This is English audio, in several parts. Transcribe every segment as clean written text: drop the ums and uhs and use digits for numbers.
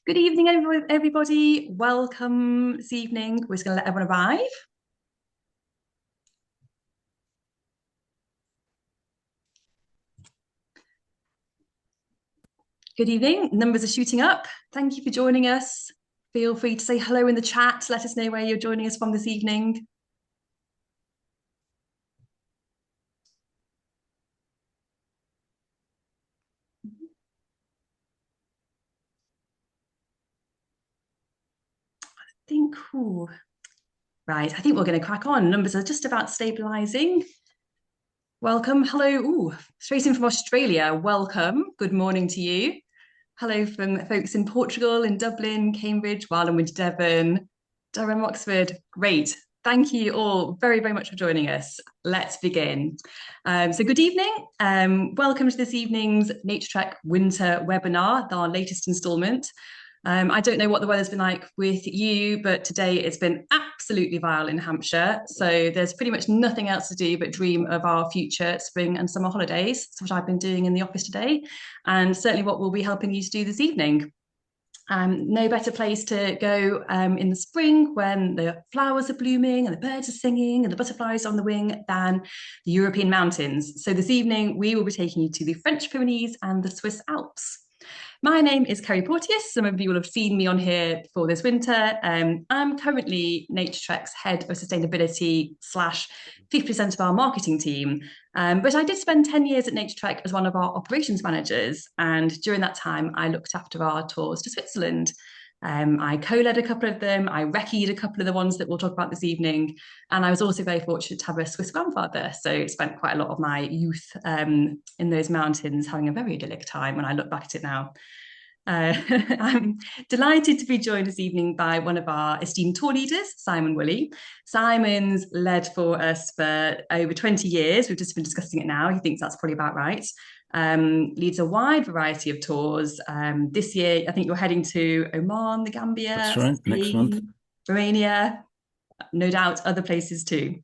Good evening, everybody. Welcome this evening. We're just going to let everyone arrive. Good evening. Numbers are shooting up. Thank you for joining us. Feel free to say hello in the chat. Let us know where you're joining us from this evening. Right, I think we're going to crack on. Numbers are just about stabilizing. Welcome. Hello. Straight in from Australia. Welcome. Good morning to you. Hello from folks in Portugal, in Dublin, Cambridge, Wild and Winter Devon, Durham, Oxford. Great. Thank you all very, very much for joining us. Let's begin. So good evening. Welcome to this evening's Naturetrek Winter webinar, our latest instalment. I don't know what the weather's been like with you, but today it's been absolutely vile in Hampshire. So there's pretty much nothing else to do but dream of our future spring and summer holidays. That's what I've been doing in the office today, and certainly what we'll be helping you to do this evening. No better place to go in the spring when the flowers are blooming and the birds are singing and the butterflies are on the wing than the European mountains. So this evening we will be taking you to the French Pyrenees and the Swiss Alps. My name is Kerrie Porteous. Some of you will have seen me on here before this winter. I'm currently Naturetrek's head of sustainability / 50% of our marketing team. But I did spend 10 years at Naturetrek as one of our operations managers. And during that time, I looked after our tours to Switzerland. I co-led a couple of them. I recce'd a couple of the ones that we'll talk about this evening. And I was also very fortunate to have a Swiss grandfather. So spent quite a lot of my youth in those mountains having a very idyllic time when I look back at it now. I'm delighted to be joined this evening by one of our esteemed tour leaders, Simon Woolley. Simon's led for us for over 20 years. We've just been discussing it now. He thinks that's probably about right. Leads a wide variety of tours. This year, I think you're heading to Oman, the Gambia, that's right, Spain, next month, Romania, no doubt other places too.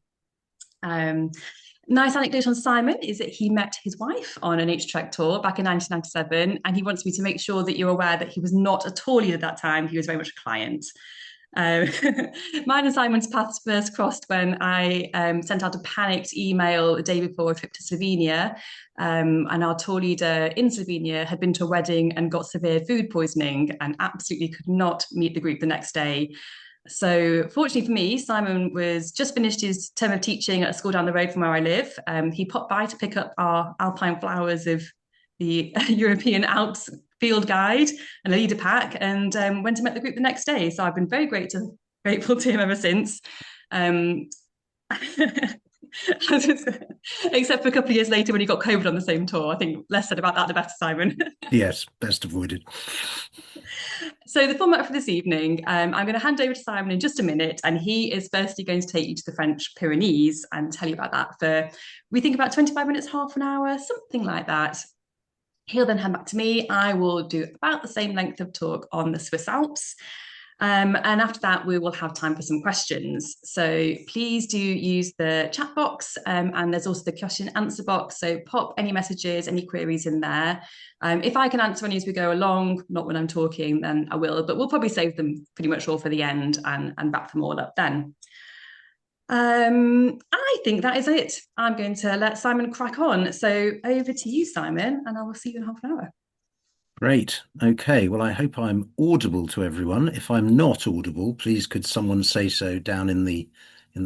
Nice anecdote on Simon is that he met his wife on a Naturetrek tour back in 1997, and he wants me to make sure that you're aware that he was not a tour leader at that time. He was very much a client. Um, Mine and Simon's paths first crossed when I sent out a panicked email the day before a trip to Slovenia. And our tour leader in Slovenia had been to a wedding and got severe food poisoning and absolutely could not meet the group the next day. So fortunately for me, Simon was just finished his term of teaching at a school down the road from where I live. He popped by to pick up our alpine flowers of the European Alps field guide and a leader pack, and went and met the group the next day. So I've been very grateful to him ever since. Except for a couple of years later when he got COVID on the same tour. I think less said about that, the better, Simon. Yes, best avoided. So the format for this evening, I'm going to hand over to Simon in just a minute, and he is firstly going to take you to the French Pyrenees and tell you about that for, we think, about 25 minutes, half an hour, something like that. He'll then hand back to me. I will do about the same length of talk on the Swiss Alps. And after that, we will have time for some questions. So please do use the chat box, and there's also the question and answer box. So pop any messages, any queries in there. If I can answer any as we go along, not when I'm talking, then I will, but we'll probably save them pretty much all for the end and wrap them all up then. I think that is it. I'm going to let Simon crack on. So over to you, Simon, and I will see you in half an hour. Great. Okay. Well, I hope I'm audible to everyone. If I'm not audible, please could someone say so down in the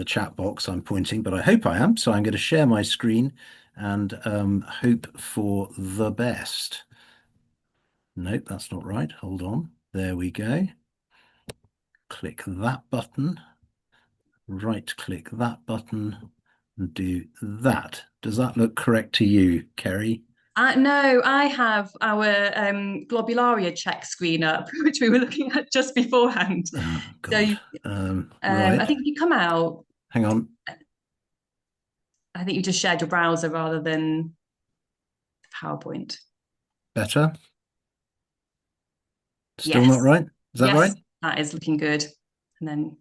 chat box I'm pointing, but I hope I am. So I'm going to share my screen and hope for the best. Nope, that's not right. Hold on. There we go. Click that button. Right click that button and do that. Does that look correct to you, Kerrie? No, I have our globularia check screen up, which we were looking at just beforehand. Oh, So God. Right. I think if you come out, Hang on. I think you just shared your browser rather than PowerPoint. Better? Still Yes. not right? Is that Yes, right? that is looking good. And then,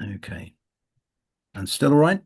Okay. And still all right?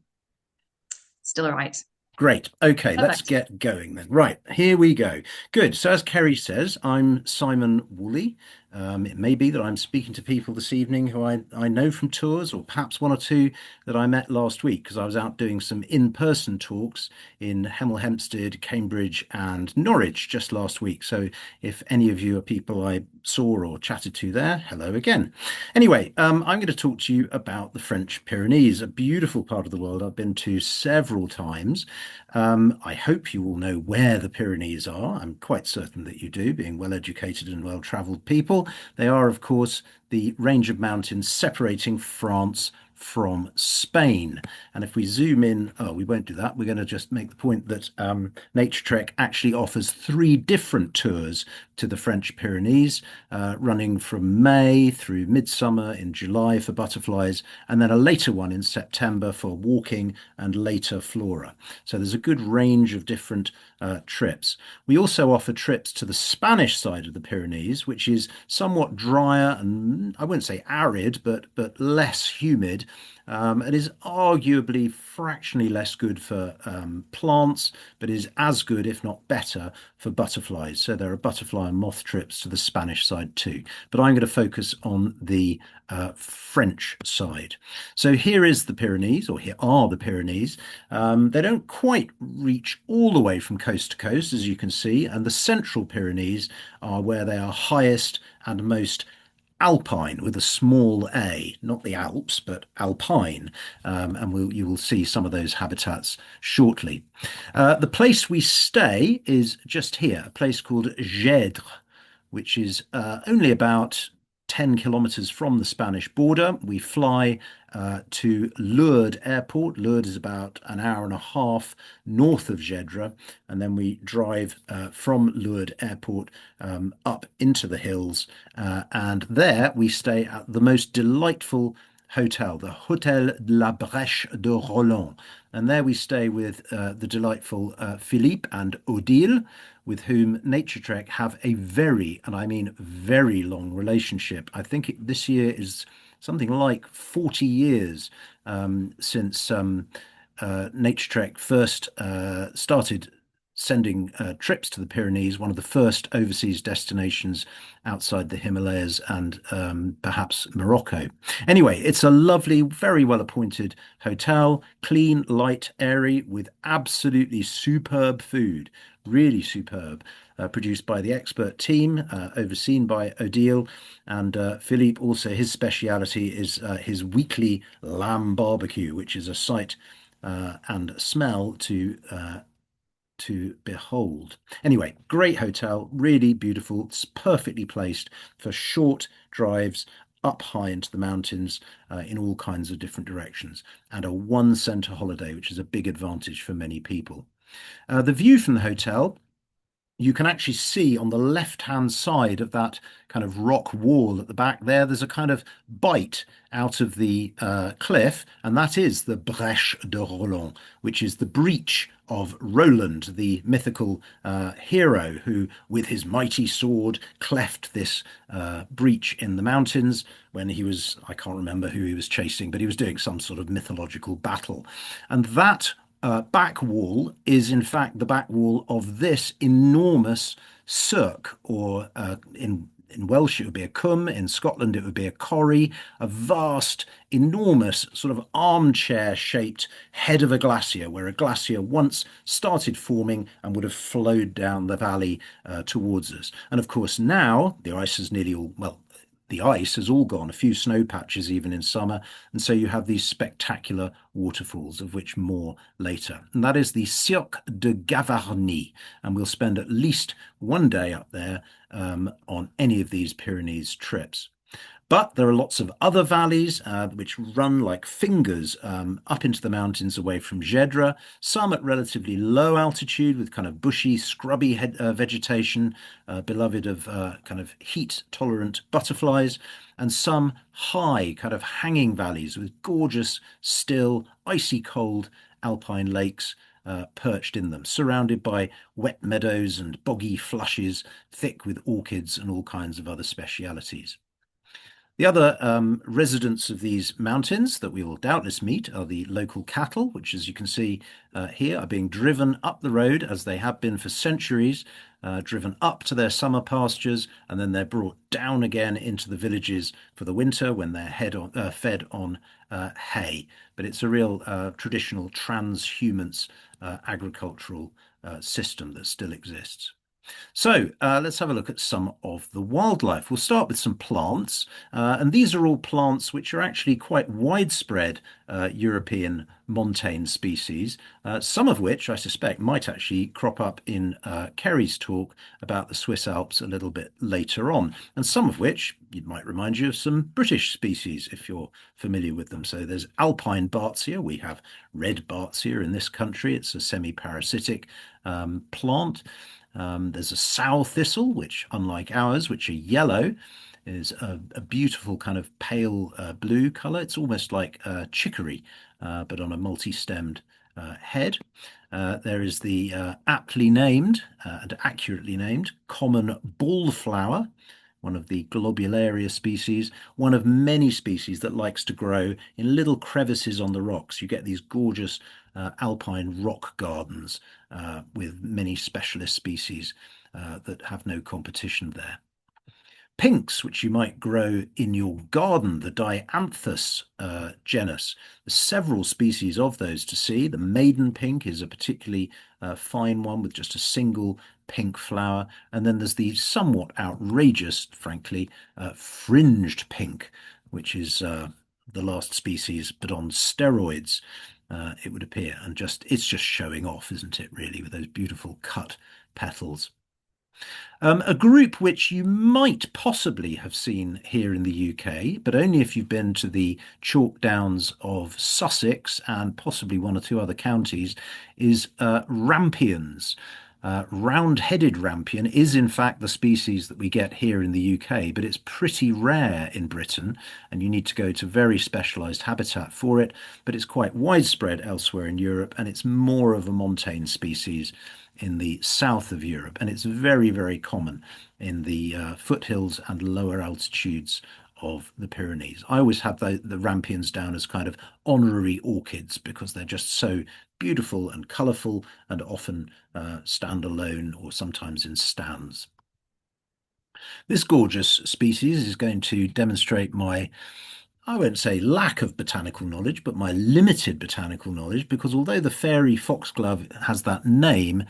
still all right. Great. Okay, let's Perfect. get going then. Right, here we go. Good. So, as Kerrie says, I'm Simon Woolley. It may be that I'm speaking to people this evening who I know from tours, or perhaps one or two that I met last week because I was out doing some in-person talks in Hemel Hempstead, Cambridge, and Norwich just last week. So, if any of you are people I saw or chatted to there, hello again. Anyway, I'm going to talk to you about the French Pyrenees, a beautiful part of the world I've been to several times. I hope you all know where the Pyrenees are. I'm quite certain that you do, being well educated and well travelled people. They are, of course, the range of mountains separating France from Spain. And if we zoom in, oh, we won't do that. We're going to just make the point that Naturetrek actually offers three different tours to the French Pyrenees, running from May through midsummer in July for butterflies, and then a later one in September for walking and later flora. So there's a good range of different trips. We also offer trips to the Spanish side of the Pyrenees, which is somewhat drier and I wouldn't say arid, but less humid. It is arguably fractionally less good for plants, but is as good, if not better, for butterflies. So there are butterfly and moth trips to the Spanish side too. But I'm going to focus on the French side. So here is the Pyrenees, or here are the Pyrenees. They don't quite reach all the way from coast to coast, as you can see, and the central Pyrenees are where they are highest and most alpine with a small a, not the Alps, but alpine. And you will see some of those habitats shortly. The place we stay is just here, a place called Gèdre, which is only about 10 kilometers from the Spanish border. We fly to Lourdes Airport. Lourdes is about an hour and a half north of Gèdre, and then we drive from Lourdes Airport up into the hills, and there we stay at the most delightful hotel, the Hôtel de la Brèche de Roland. And there we stay with the delightful Philippe and Odile, with whom Naturetrek have a very, and I mean very long relationship. I think this year is something like 40 years since Naturetrek first started sending trips to the Pyrenees, one of the first overseas destinations outside the Himalayas and perhaps Morocco. Anyway, it's a lovely, very well appointed hotel, clean, light, airy, with absolutely superb food, really superb. Produced by the expert team, overseen by Odile, and Philippe. Also, his speciality is his weekly lamb barbecue, which is a sight and smell to behold. Anyway, great hotel, really beautiful. It's perfectly placed for short drives up high into the mountains in all kinds of different directions, and a one centre holiday, which is a big advantage for many people. The view from the hotel, you can actually see on the left-hand side of that kind of rock wall at the back there, there's a kind of bite out of the cliff, and that is the Brèche de Roland, which is the breach of Roland, the mythical hero who, with his mighty sword, cleft this breach in the mountains when he was, I can't remember who he was chasing, but he was doing some sort of mythological battle. And that back wall is in fact the back wall of this enormous cirque, or in Welsh it would be a cwm, in Scotland it would be a corrie, a vast, enormous sort of armchair shaped head of a glacier, where a glacier once started forming and would have flowed down the valley towards us. And of course now the ice is nearly all, well, the ice has all gone, a few snow patches even in summer, and so you have these spectacular waterfalls, of which more later. And that is the Cirque de Gavarnie, and we'll spend at least one day up there on any of these Pyrenees trips. But there are lots of other valleys which run like fingers up into the mountains away from Gèdre, some at relatively low altitude with kind of bushy, scrubby vegetation, beloved of kind of heat-tolerant butterflies, and some high, kind of hanging valleys with gorgeous, still, icy cold alpine lakes perched in them, surrounded by wet meadows and boggy flushes, thick with orchids and all kinds of other specialities. The other residents of these mountains that we will doubtless meet are the local cattle, which, as you can see here, are being driven up the road as they have been for centuries, driven up to their summer pastures, and then they're brought down again into the villages for the winter when they're fed on hay. But it's a real traditional transhumance agricultural system that still exists. So let's have a look at some of the wildlife. We'll start with some plants, and these are all plants which are actually quite widespread European montane species, some of which I suspect might actually crop up in Kerrie's talk about the Swiss Alps a little bit later on, and some of which it might remind you of some British species if you're familiar with them. So there's alpine Bartsia. We have red Bartsia in this country. It's a semi-parasitic plant. There's a sow thistle, which, unlike ours, which are yellow, is a beautiful kind of pale blue color. It's almost like chicory, but on a multi-stemmed head. There is the aptly named and accurately named common ballflower, one of the globularia species, one of many species that likes to grow in little crevices on the rocks. You get these gorgeous alpine rock gardens with many specialist species that have no competition there. Pinks, which you might grow in your garden, the Dianthus genus. There's several species of those to see. The maiden pink is a particularly fine one with just a single pink flower. And then there's the somewhat outrageous, frankly, fringed pink, which is the last species, but on steroids, it would appear. And it's just showing off, isn't it, really, with those beautiful cut petals. A group which you might possibly have seen here in the UK, but only if you've been to the chalk downs of Sussex and possibly one or two other counties, is rampions. Round-headed rampion is in fact the species that we get here in the UK, but it's pretty rare in Britain, and you need to go to very specialised habitat for it, but it's quite widespread elsewhere in Europe, and it's more of a montane species in the south of Europe, and it's very, very common in the foothills and lower altitudes of the Pyrenees. I always have the rampions down as kind of honorary orchids because they're just so beautiful and colourful and often stand alone or sometimes in stands. This gorgeous species is going to demonstrate my, I won't say lack of botanical knowledge, but my limited botanical knowledge, because although the fairy foxglove has that name,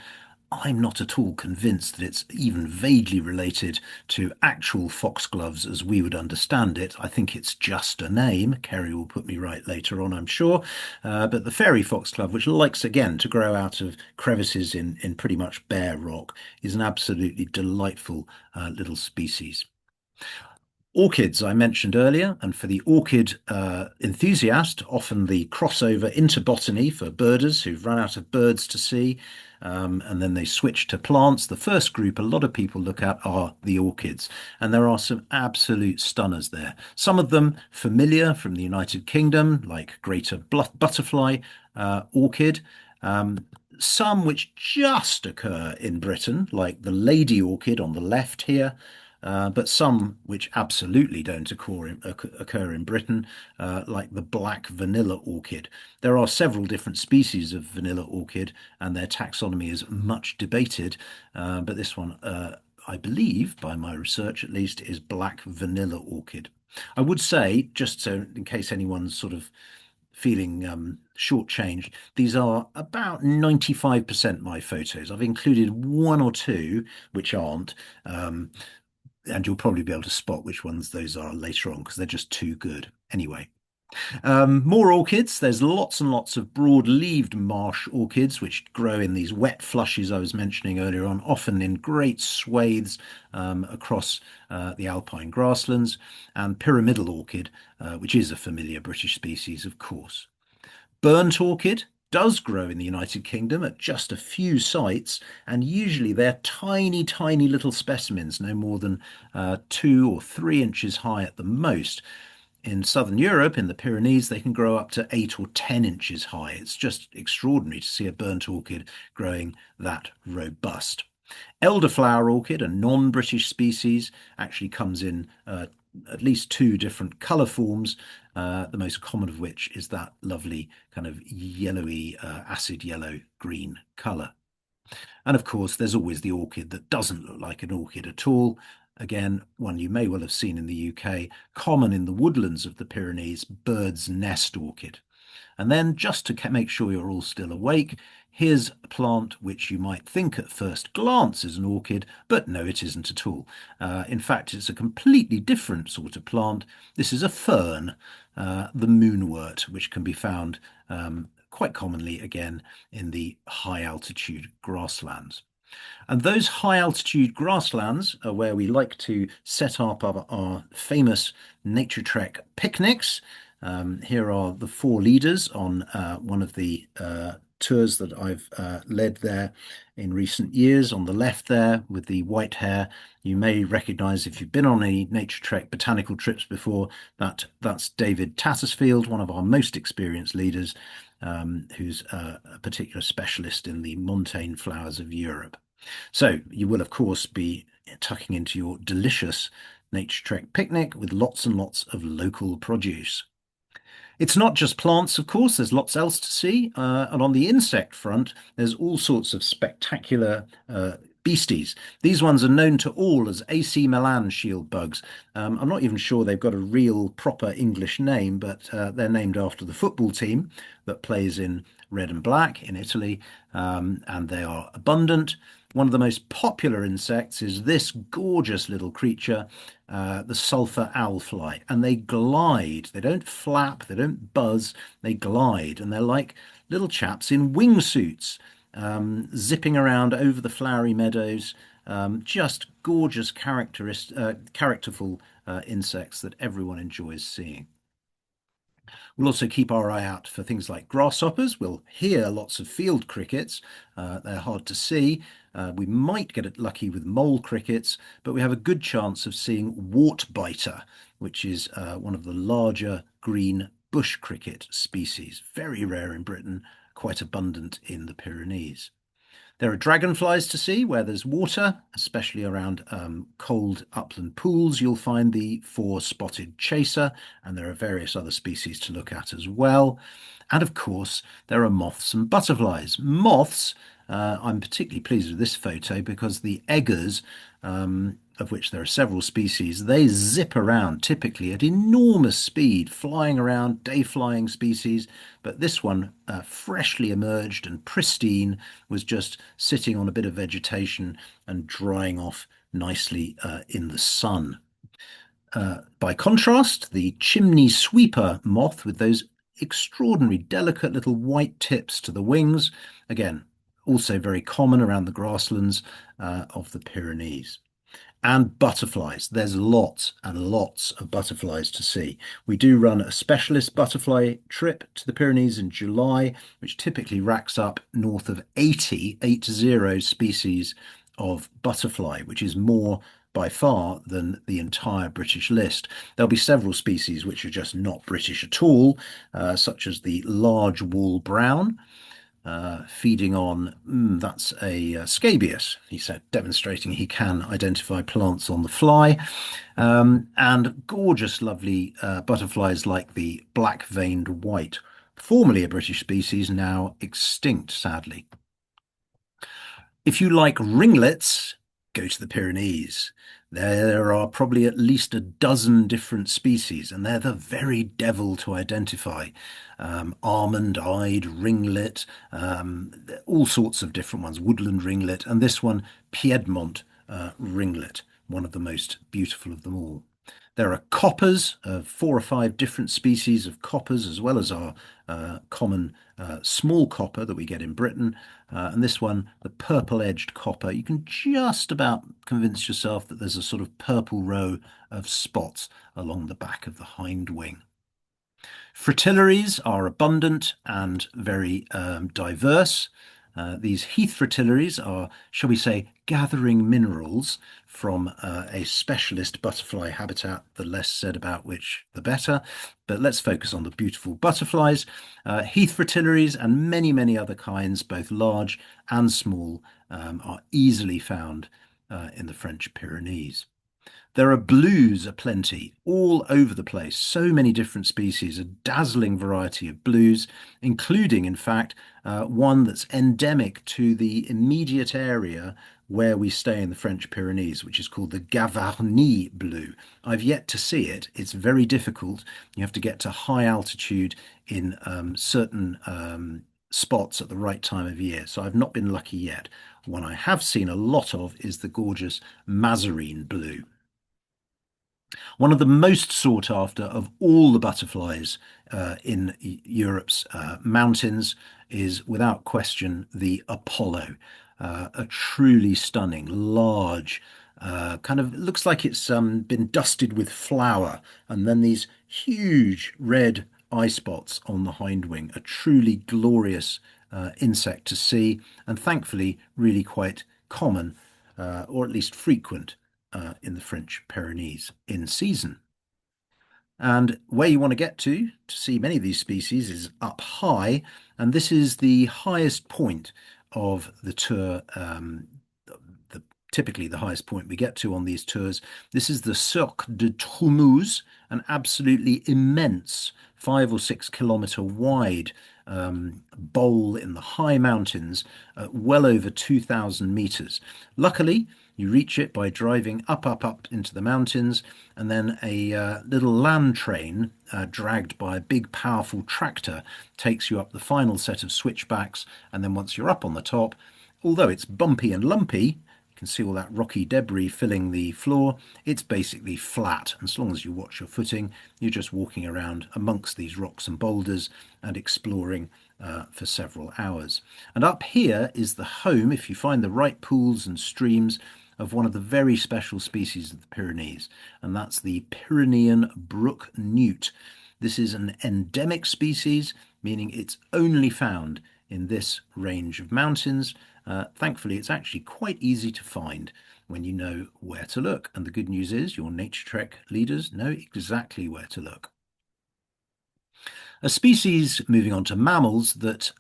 I'm not at all convinced that it's even vaguely related to actual foxgloves as we would understand it. I think it's just a name. Kerrie will put me right later on, I'm sure. But the fairy foxglove, which likes again to grow out of crevices in pretty much bare rock, is an absolutely delightful little species. Orchids I mentioned earlier, and for the orchid enthusiast, often the crossover into botany for birders who've run out of birds to see, and then they switch to plants. The first group a lot of people look at are the orchids, and there are some absolute stunners there. Some of them familiar from the United Kingdom, like greater butterfly orchid. Some which just occur in Britain, like the lady orchid on the left here, but some which absolutely don't occur in Britain, like the black vanilla orchid. There are several different species of vanilla orchid, and their taxonomy is much debated, but this one, I believe, by my research at least, is black vanilla orchid. I would say, just so in case anyone's sort of feeling shortchanged, these are about 95% my photos. I've included one or two which aren't. And you'll probably be able to spot which ones those are later on because they're just too good. Anyway, more orchids. There's lots and lots of broad-leaved marsh orchids which grow in these wet flushes I was mentioning earlier on, often in great swathes across the alpine grasslands, and pyramidal orchid, which is a familiar British species, of course. Burnt orchid does grow in the United Kingdom at just a few sites, and usually they're tiny, tiny little specimens, no more than 2 or 3 inches high at the most. In southern Europe, in the Pyrenees, they can grow up to 8 or 10 inches high. It's just extraordinary to see a burnt orchid growing that robust. Elderflower orchid, a non-British species, actually comes in at least two different color forms, the most common of which is that lovely kind of yellowy, acid yellow green color. And of course, there's always the orchid that doesn't look like an orchid at all. Again, one you may well have seen in the UK, common in the woodlands of the Pyrenees, bird's nest orchid. And then, just to make sure you're all still awake, here's a plant which you might think at first glance is an orchid, but no, it isn't at all. In fact, it's a completely different sort of plant. This is a fern, the moonwort, which can be found quite commonly again in the high altitude grasslands. And those high altitude grasslands are where we like to set up our famous Naturetrek picnics. Here are the four leaders on one of the tours that I've led there in recent years. On the left there with the white hair, you may recognize if you've been on any Naturetrek botanical trips before, that's David Tattersfield, one of our most experienced leaders, who's a particular specialist in the montane flowers of Europe. So you will, of course, be tucking into your delicious Naturetrek picnic with lots and lots of local produce. It's not just plants, of course, there's lots else to see. And on the insect front, there's all sorts of spectacular beasties. These ones are known to all as AC Milan shield bugs. I'm not even sure they've got a real proper English name, but they're named after the football team that plays in red and black in Italy, and they are abundant. One of the most popular insects is this gorgeous little creature, the sulfur owl fly, and they glide. They don't flap, they don't buzz, they glide, and they're like little chaps in wingsuits, zipping around over the flowery meadows. Just gorgeous, characterful insects that everyone enjoys seeing. We'll also keep our eye out for things like grasshoppers. We'll hear lots of field crickets. They're hard to see. We might get it lucky with mole crickets, but we have a good chance of seeing wartbiter, which is one of the larger green bush cricket species. Very rare in Britain, quite abundant in the Pyrenees. There are dragonflies to see where there's water, especially around cold upland pools. You'll find the four-spotted chaser, and there are various other species to look at as well. And of course, there are moths and butterflies. Moths, I'm particularly pleased with this photo because the eggers, of which there are several species, they zip around typically at enormous speed, flying around, day-flying species. But this one, freshly emerged and pristine, was just sitting on a bit of vegetation and drying off nicely in the sun. By contrast, the chimney sweeper moth with those extraordinary delicate little white tips to the wings, again, also very common around the grasslands of the Pyrenees. And butterflies. There's lots and lots of butterflies to see. We do run a specialist butterfly trip to the Pyrenees in July, which typically racks up north of 80 species of butterfly, which is more by far than the entire British list. There'll be several species which are just not British at all, such as the large wall brown, feeding on, that's a scabious, he said, demonstrating he can identify plants on the fly. And gorgeous, lovely butterflies like the black-veined white, formerly a British species, now extinct, sadly. If you like ringlets, go to the Pyrenees. There are probably at least a dozen different species, and they're the very devil to identify. Almond-eyed ringlet, all sorts of different ones, woodland ringlet, and this one, Piedmont ringlet, one of the most beautiful of them all. There are coppers, 4 or 5 different species of coppers, as well as our common small copper that we get in Britain. And this one, the purple-edged copper, you can just about convince yourself that there's a sort of purple row of spots along the back of the hind wing. Fritillaries are abundant and very diverse. These heath fritillaries are, shall we say, gathering minerals from a specialist butterfly habitat, the less said about which, the better. But let's focus on the beautiful butterflies. Heath fritillaries and many, many other kinds, both large and small, are easily found in the French Pyrenees. There are blues aplenty all over the place. So many different species, a dazzling variety of blues, including, in fact, one that's endemic to the immediate area where we stay in the French Pyrenees, which is called the Gavarnie blue. I've yet to see it. It's very difficult. You have to get to high altitude in certain spots at the right time of year. So I've not been lucky yet. One I have seen a lot of is the gorgeous Mazarine blue. One of the most sought after of all the butterflies in Europe's mountains is, without question, the Apollo. A truly stunning, large, kind of looks like it's been dusted with flour, and then these huge red eye spots on the hindwing. A truly glorious insect to see, and thankfully, really quite common, or at least frequent in the French Pyrenees in season. And where you want to get to see many of these species is up high, and this is the highest point of the tour, the, typically the highest point we get to on these tours. This is the Cirque de Trumouze, an absolutely immense 5 or 6 kilometre wide bowl in the high mountains, well over 2,000 meters. Luckily, you reach it by driving up into the mountains, and then a little land train dragged by a big, powerful tractor takes you up the final set of switchbacks. And then once you're up on the top, although it's bumpy and lumpy, you can see all that rocky debris filling the floor, it's basically flat. And as long as you watch your footing, you're just walking around amongst these rocks and boulders and exploring for several hours. And up here is the home, if you find the right pools and streams, of one of the very special species of the Pyrenees, and that's the Pyrenean brook newt. This is an endemic species, meaning it's only found in this range of mountains. Thankfully, it's actually quite easy to find when you know where to look. And the good news is your Naturetrek leaders know exactly where to look. A species, moving on to mammals, that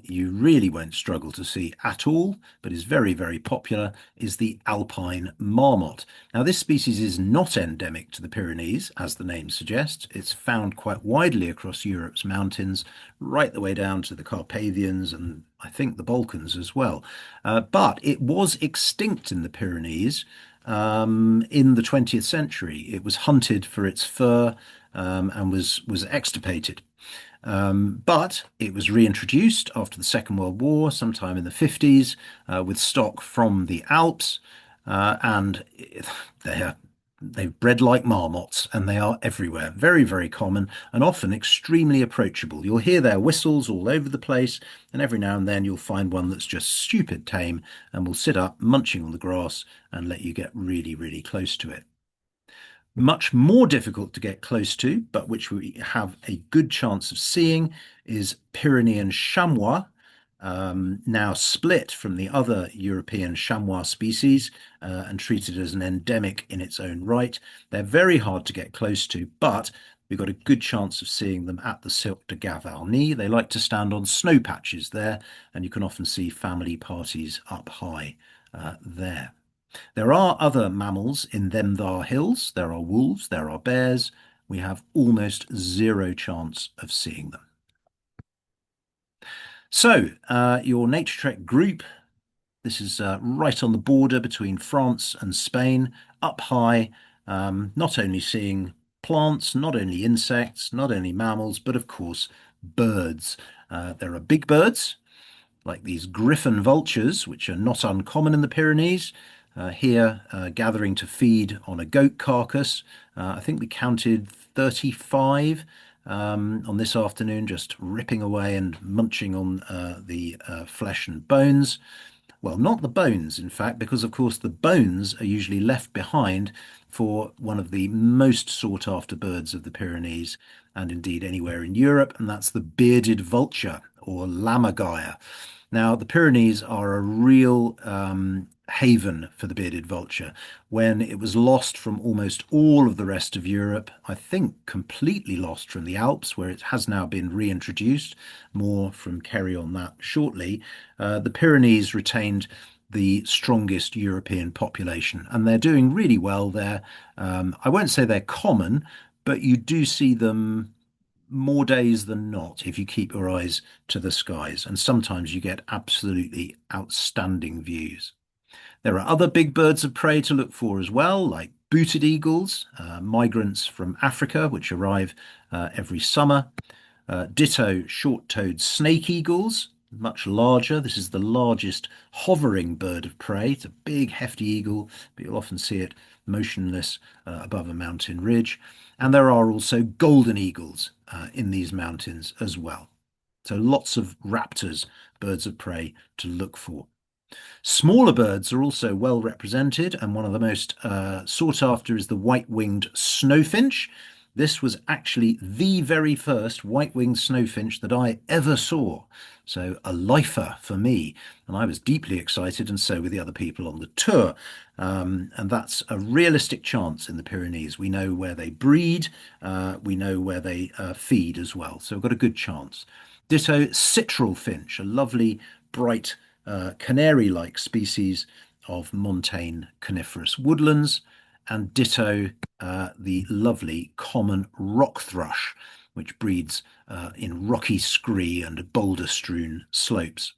you really won't struggle to see at all, but is very, very popular, is the alpine marmot. Now, this species is not endemic to the Pyrenees, as the name suggests. It's found quite widely across Europe's mountains, right the way down to the Carpathians and I think the Balkans as well. But it was extinct in the Pyrenees in the 20th century. It was hunted for its fur and was extirpated. But it was reintroduced after the Second World War, sometime in the 50s, with stock from the Alps, and they've bred like marmots, and they are everywhere. Very, very common, and often extremely approachable. You'll hear their whistles all over the place, and every now and then you'll find one that's just stupid tame and will sit up munching on the grass and let you get really, really close to it. Much more difficult to get close to, but which we have a good chance of seeing, is Pyrenean chamois, now split from the other European chamois species and treated as an endemic in its own right. They're very hard to get close to, but we've got a good chance of seeing them at the Cirque de Gavarnie. They like to stand on snow patches there, and you can often see family parties up high there. There are other mammals in them thar hills. There are wolves, there are bears. We have almost zero chance of seeing them. So, your Naturetrek group, this is right on the border between France and Spain, up high, not only seeing plants, not only insects, not only mammals, but of course birds. There are big birds, like these griffon vultures, which are not uncommon in the Pyrenees. Here, gathering to feed on a goat carcass. I think we counted 35 on this afternoon, just ripping away and munching on the flesh and bones. Well, not the bones, in fact, because of course the bones are usually left behind for one of the most sought after birds of the Pyrenees, and indeed anywhere in Europe, and that's the bearded vulture, or lammergeier. Now, the Pyrenees are a real haven for the bearded vulture. When it was lost from almost all of the rest of Europe, I think completely lost from the Alps, where it has now been reintroduced. More from Kerrie on that shortly. The Pyrenees retained the strongest European population, and they're doing really well there. I won't say they're common, but you do see them more days than not if you keep your eyes to the skies, and sometimes you get absolutely outstanding views. There are other big birds of prey to look for as well, like booted eagles, migrants from Africa, which arrive every summer. Ditto short-toed snake eagles, much larger. This is the largest hovering bird of prey. It's a big, hefty eagle, but you'll often see it motionless above a mountain ridge. And there are also golden eagles in these mountains as well. So lots of raptors, birds of prey to look for. Smaller birds are also well represented, and one of the most sought after is the white-winged snowfinch. This was actually the very first white-winged snowfinch that I ever saw. So a lifer for me, and I was deeply excited, and so were the other people on the tour. And that's a realistic chance in the Pyrenees. We know where they breed, we know where they feed as well. So we've got a good chance. Ditto citral finch, a lovely, bright, canary-like species of montane coniferous woodlands, and ditto the lovely common rock thrush, which breeds in rocky scree and boulder-strewn slopes.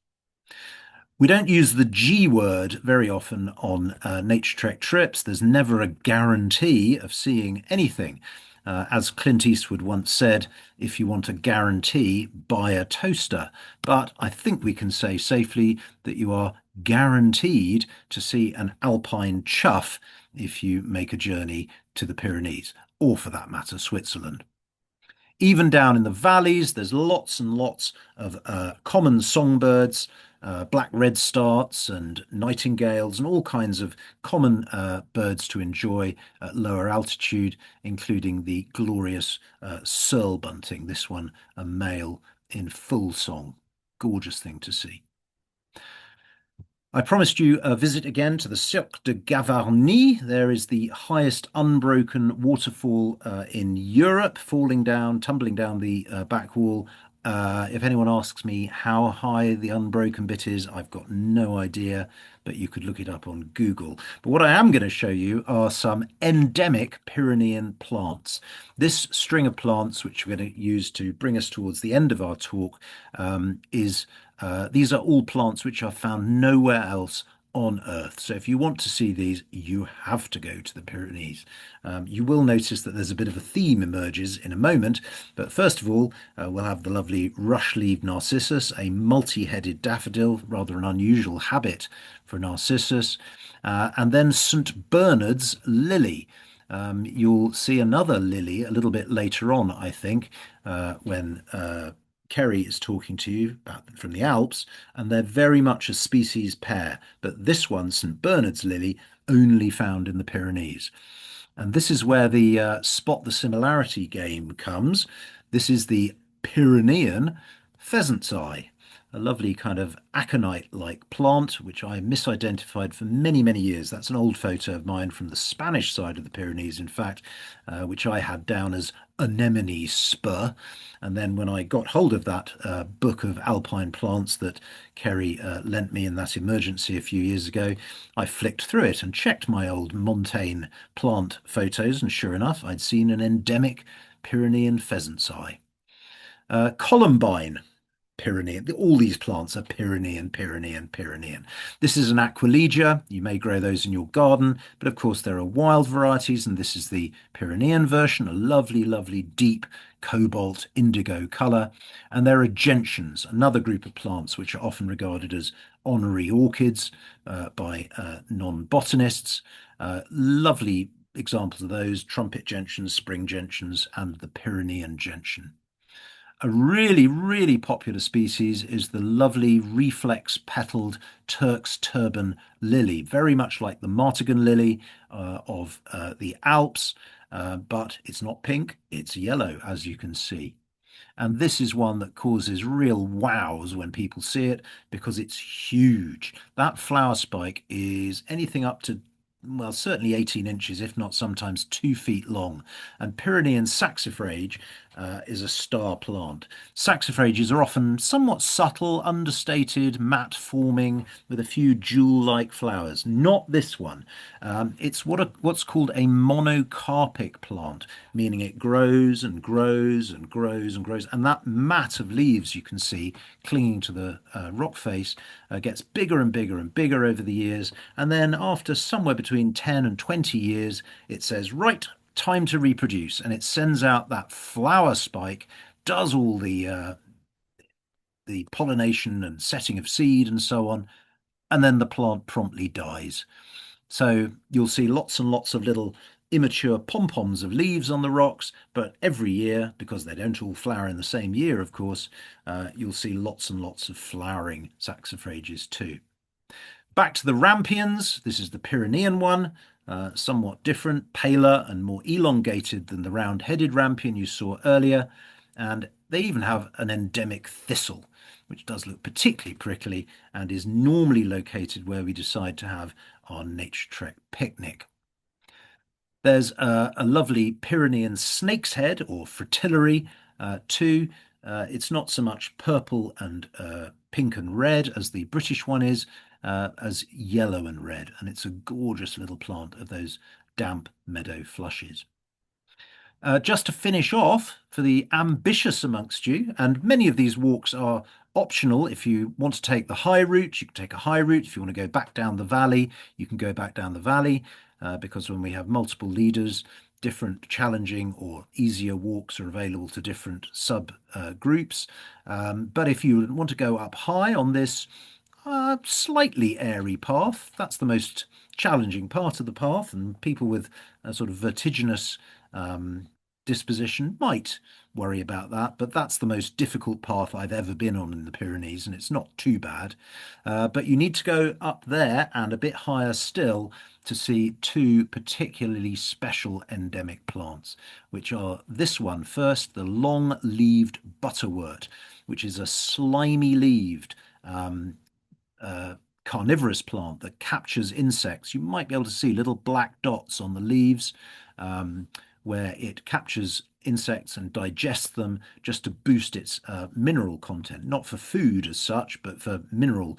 We don't use the G word very often on Naturetrek trips. There's never a guarantee of seeing anything. As Clint Eastwood once said, if you want a guarantee, buy a toaster. But I think we can say safely that you are guaranteed to see an alpine chough if you make a journey to the Pyrenees, or for that matter, Switzerland. Even down in the valleys, there's lots and lots of common songbirds, black redstarts and nightingales, and all kinds of common birds to enjoy at lower altitude, including the glorious searle bunting, this one a male in full song. Gorgeous thing to see. I promised you a visit again to the Cirque de Gavarnie. There is the highest unbroken waterfall in Europe, falling down, tumbling down the back wall. If anyone asks me how high the unbroken bit is, I've got no idea, but you could look it up on Google. But what I am going to show you are some endemic Pyrenean plants. This string of plants, which we're going to use to bring us towards the end of our talk, these are all plants which are found nowhere else on Earth. So if you want to see these, you have to go to the Pyrenees. You will notice that there's a bit of a theme emerges in a moment, but first of all, we'll have the lovely rush-leaved narcissus, a multi-headed daffodil, rather an unusual habit for narcissus, and then St. Bernard's lily. You'll see another lily a little bit later on, I think, when Kerrie is talking to you about from the Alps, and they're very much a species pair. But this one, St. Bernard's lily, only found in the Pyrenees. And this is where the spot the similarity game comes. This is the Pyrenean pheasant's eye, a lovely kind of aconite-like plant, which I misidentified for many, many years. That's an old photo of mine from the Spanish side of the Pyrenees, in fact, which I had down as anemone spur. And then when I got hold of that book of alpine plants that Kerrie lent me in that emergency a few years ago, I flicked through it and checked my old montane plant photos, and sure enough, I'd seen an endemic Pyrenean pheasant's eye. Columbine. Pyrenean. All these plants are Pyrenean, Pyrenean, Pyrenean. This is an Aquilegia. You may grow those in your garden, but of course there are wild varieties, and this is the Pyrenean version, a lovely, lovely deep cobalt indigo colour. And there are gentians, another group of plants which are often regarded as honorary orchids by non-botanists. Lovely examples of those: trumpet gentians, spring gentians, and the Pyrenean gentian. A really, really popular species is the lovely reflex-petaled Turk's turban lily, very much like the martagon lily of the Alps, but it's not pink, it's yellow, as you can see. And this is one that causes real wows when people see it because it's huge. That flower spike is anything up to, well, certainly 18 inches, if not sometimes 2 feet long. And Pyrenean saxifrage is a star plant. Saxifrages are often somewhat subtle, understated, matte forming with a few jewel-like flowers. Not this one. It's what's called a monocarpic plant, meaning it grows and grows and grows and grows. And that mat of leaves you can see clinging to the rock face gets bigger and bigger and bigger over the years. And then after somewhere between 10 and 20 years, it says, right, time to reproduce. And it sends out that flower spike, does all the pollination and setting of seed and so on, and then the plant promptly dies. So you'll see lots and lots of little immature pom-poms of leaves on the rocks, but every year, because they don't all flower in the same year, of course, you'll see lots and lots of flowering saxifrages too. Back to the rampions. This is the Pyrenean one, somewhat different, paler and more elongated than the round-headed rampion you saw earlier. And they even have an endemic thistle, which does look particularly prickly and is normally located where we decide to have our Naturetrek picnic. There's a lovely Pyrenean snake's head or fritillary too. It's not so much purple and pink and red as the British one is, as yellow and red. And it's a gorgeous little plant of those damp meadow flushes. Just to finish off, for the ambitious amongst you, and many of these walks are optional. If you want to take the high route, you can take a high route. If you want to go back down the valley, you can go back down the valley, because when we have multiple leaders, different challenging or easier walks are available to different sub groups. But if you want to go up high on this slightly airy path, that's the most challenging part of the path, and people with a sort of vertiginous disposition might worry about that, but that's the most difficult path I've ever been on in the Pyrenees, and it's not too bad. But you need to go up there and a bit higher still to see two particularly special endemic plants, which are this one first, the long-leaved butterwort, which is a slimy-leaved carnivorous plant that captures insects. You might be able to see little black dots on the leaves, where it captures insects and digests them just to boost its mineral content, not for food as such, but for mineral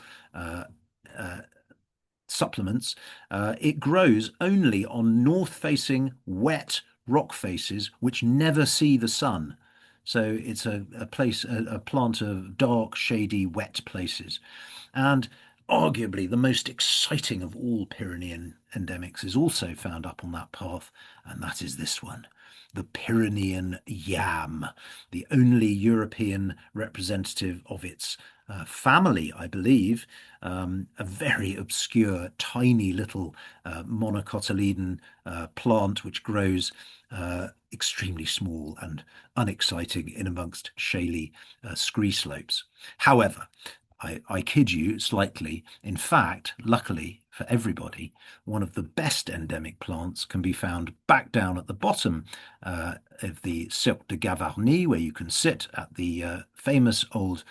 supplements. It grows only on north-facing wet rock faces which never see the sun. So it's a plant of dark, shady, wet places. And arguably the most exciting of all Pyrenean endemics is also found up on that path, and that is this one, the Pyrenean yam, the only European representative of its family, I believe, a very obscure, tiny little monocotyledon plant which grows extremely small and unexciting in amongst shaly scree slopes. However, I kid you slightly. In fact, luckily for everybody, one of the best endemic plants can be found back down at the bottom of the Cirque de Gavarnie, where you can sit at the famous old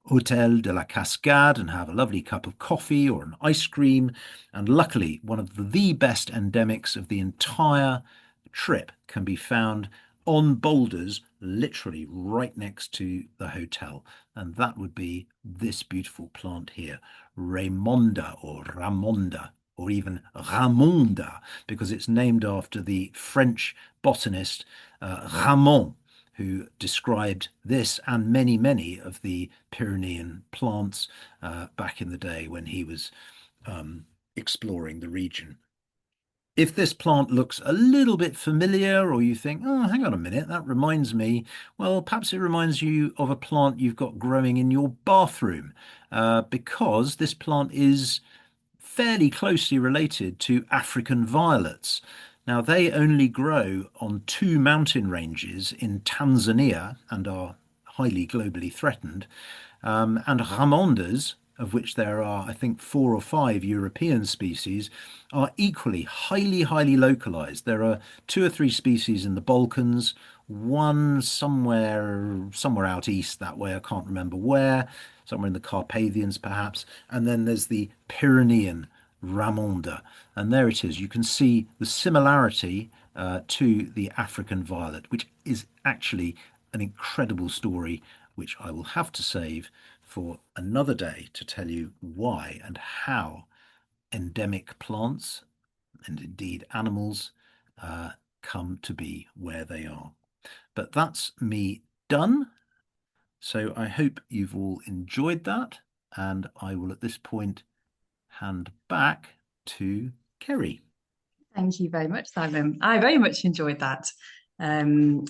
Hôtel de la Cascade and have a lovely cup of coffee or an ice cream. And luckily, one of the best endemics of the entire trip can be found on boulders, literally right next to the hotel. And that would be this beautiful plant here, Raymonda or Ramonda, or even Ramonda, because it's named after the French botanist Ramon, who described this and many, many of the Pyrenean plants back in the day when he was exploring the region. If this plant looks a little bit familiar, or you think, oh, hang on a minute, that reminds me, well, perhaps it reminds you of a plant you've got growing in your bathroom, because this plant is fairly closely related to African violets. Now, they only grow on two mountain ranges in Tanzania and are highly globally threatened. And Ramondas, of which there are, I think, 4 or 5 European species, are equally highly, highly localized. There are 2 or 3 species in the Balkans, one somewhere out east that way, I can't remember where, somewhere in the Carpathians perhaps, and then there's the Pyrenean Ramonda, and there it is. You can see the similarity to the African violet, which is actually an incredible story, which I will have to save for another day to tell you why and how endemic plants and indeed animals come to be where they are. But that's me done. So I hope you've all enjoyed that. And I will at this point hand back to Kerrie. Thank you very much, Simon. I very much enjoyed that. And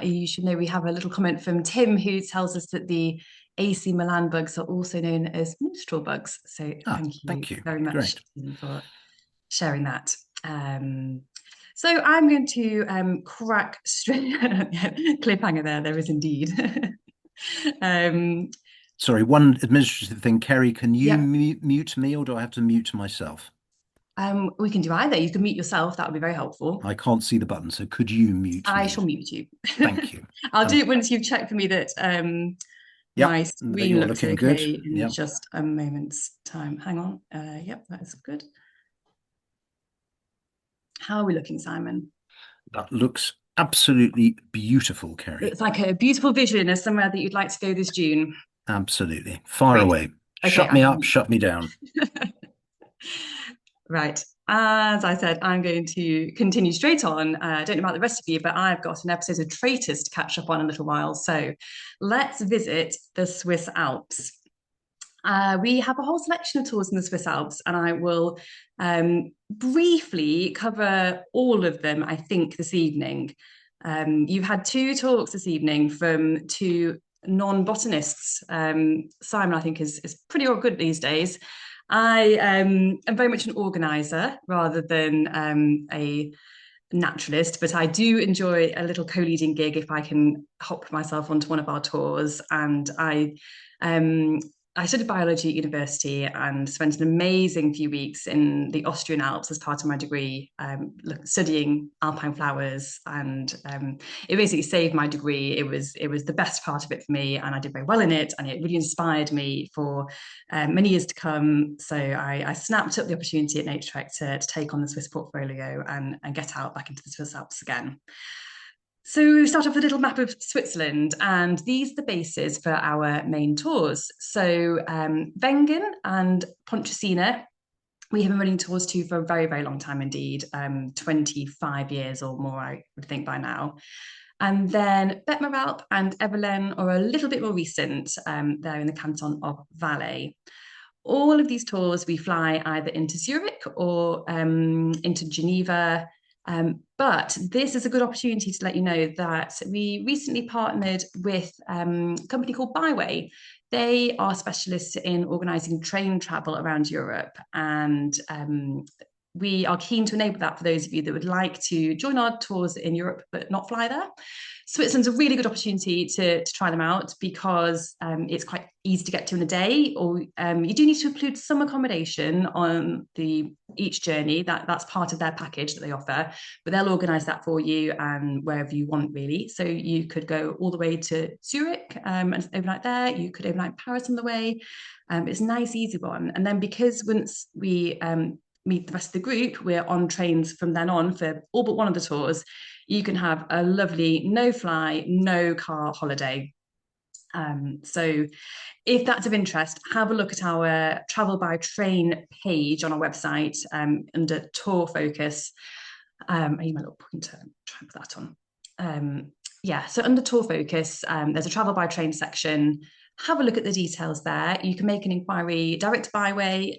you should know we have a little comment from Tim who tells us that the AC Milan bugs are also known as minstrel bugs. So Ah, thank you thank you. very much Great. for sharing that. So I'm going to crack straight cliffhanger there. There is indeed. um, Sorry, one administrative thing. Kerrie, can you yeah, mute me or do I have to mute myself? we can do either. You can mute yourself. That would be very helpful. I can't see the button, so could you mute I me? shall mute you. Thank you. I'll do And it once you've checked for me that yep, my that screen you're looks looking good. okay in Yep, just a moment's time. Hang on. Yep, that is good. How are we looking, Simon? that looks absolutely beautiful, Kerrie. It's like a beautiful vision of somewhere that you'd like to go this June. Absolutely. Far Great. away. Okay, Shut me up, shut me down. right. As I said, I'm going to continue straight on. I don't know about the rest of you, but I've got an episode of Traitors to catch up on in a little while. So let's visit the Swiss Alps. We have a whole selection of tours in the Swiss Alps, and I will briefly cover all of them, I think, this evening. You've had two talks this evening from two non-botanists. Simon, I think, is pretty all good these days. I am very much an organizer rather than a naturalist, but I do enjoy a little co-leading gig if I can hop myself onto one of our tours. And um, I studied biology at university and spent an amazing few weeks in the Austrian Alps as part of my degree, studying alpine flowers. And it basically saved my degree. It was the best part of it for me, and I did very well in it, and it really inspired me for many years to come. So I snapped up the opportunity at Naturetrek to take on the Swiss portfolio and get out back into the Swiss Alps again. So we start off with a little map of Switzerland, and these are the bases for our main tours. So Wengen and Pontresina, we have been running tours to for a very, very long time indeed, 25 years or more, I would think by now. And then Betmaralp and Everlen are a little bit more recent. They're in the canton of Valais. All of these tours we fly either into Zurich or into Geneva. But this is a good opportunity to let you know that we recently partnered with a company called Byway. They are specialists in organising train travel around Europe, and we are keen to enable that for those of you that would like to join our tours in Europe but not fly there. Switzerland's a really good opportunity to try them out because it's quite easy to get to in a day, or you do need to include some accommodation on each journey. That's part of their package that they offer, but they'll organise that for you and wherever you want really. So you could go all the way to Zurich and overnight there. You could overnight in Paris on the way. It's a nice, easy one. And then because once we meet the rest of the group, we're on trains from then on for all but one of the tours. You can have a lovely no fly, no car holiday. So if that's of interest, have a look at our travel by train page on our website under tour focus. I need my little pointer, try and put that on. Yeah, so under tour focus, there's a travel by train section. Have a look at the details there. You can make an inquiry direct Byway.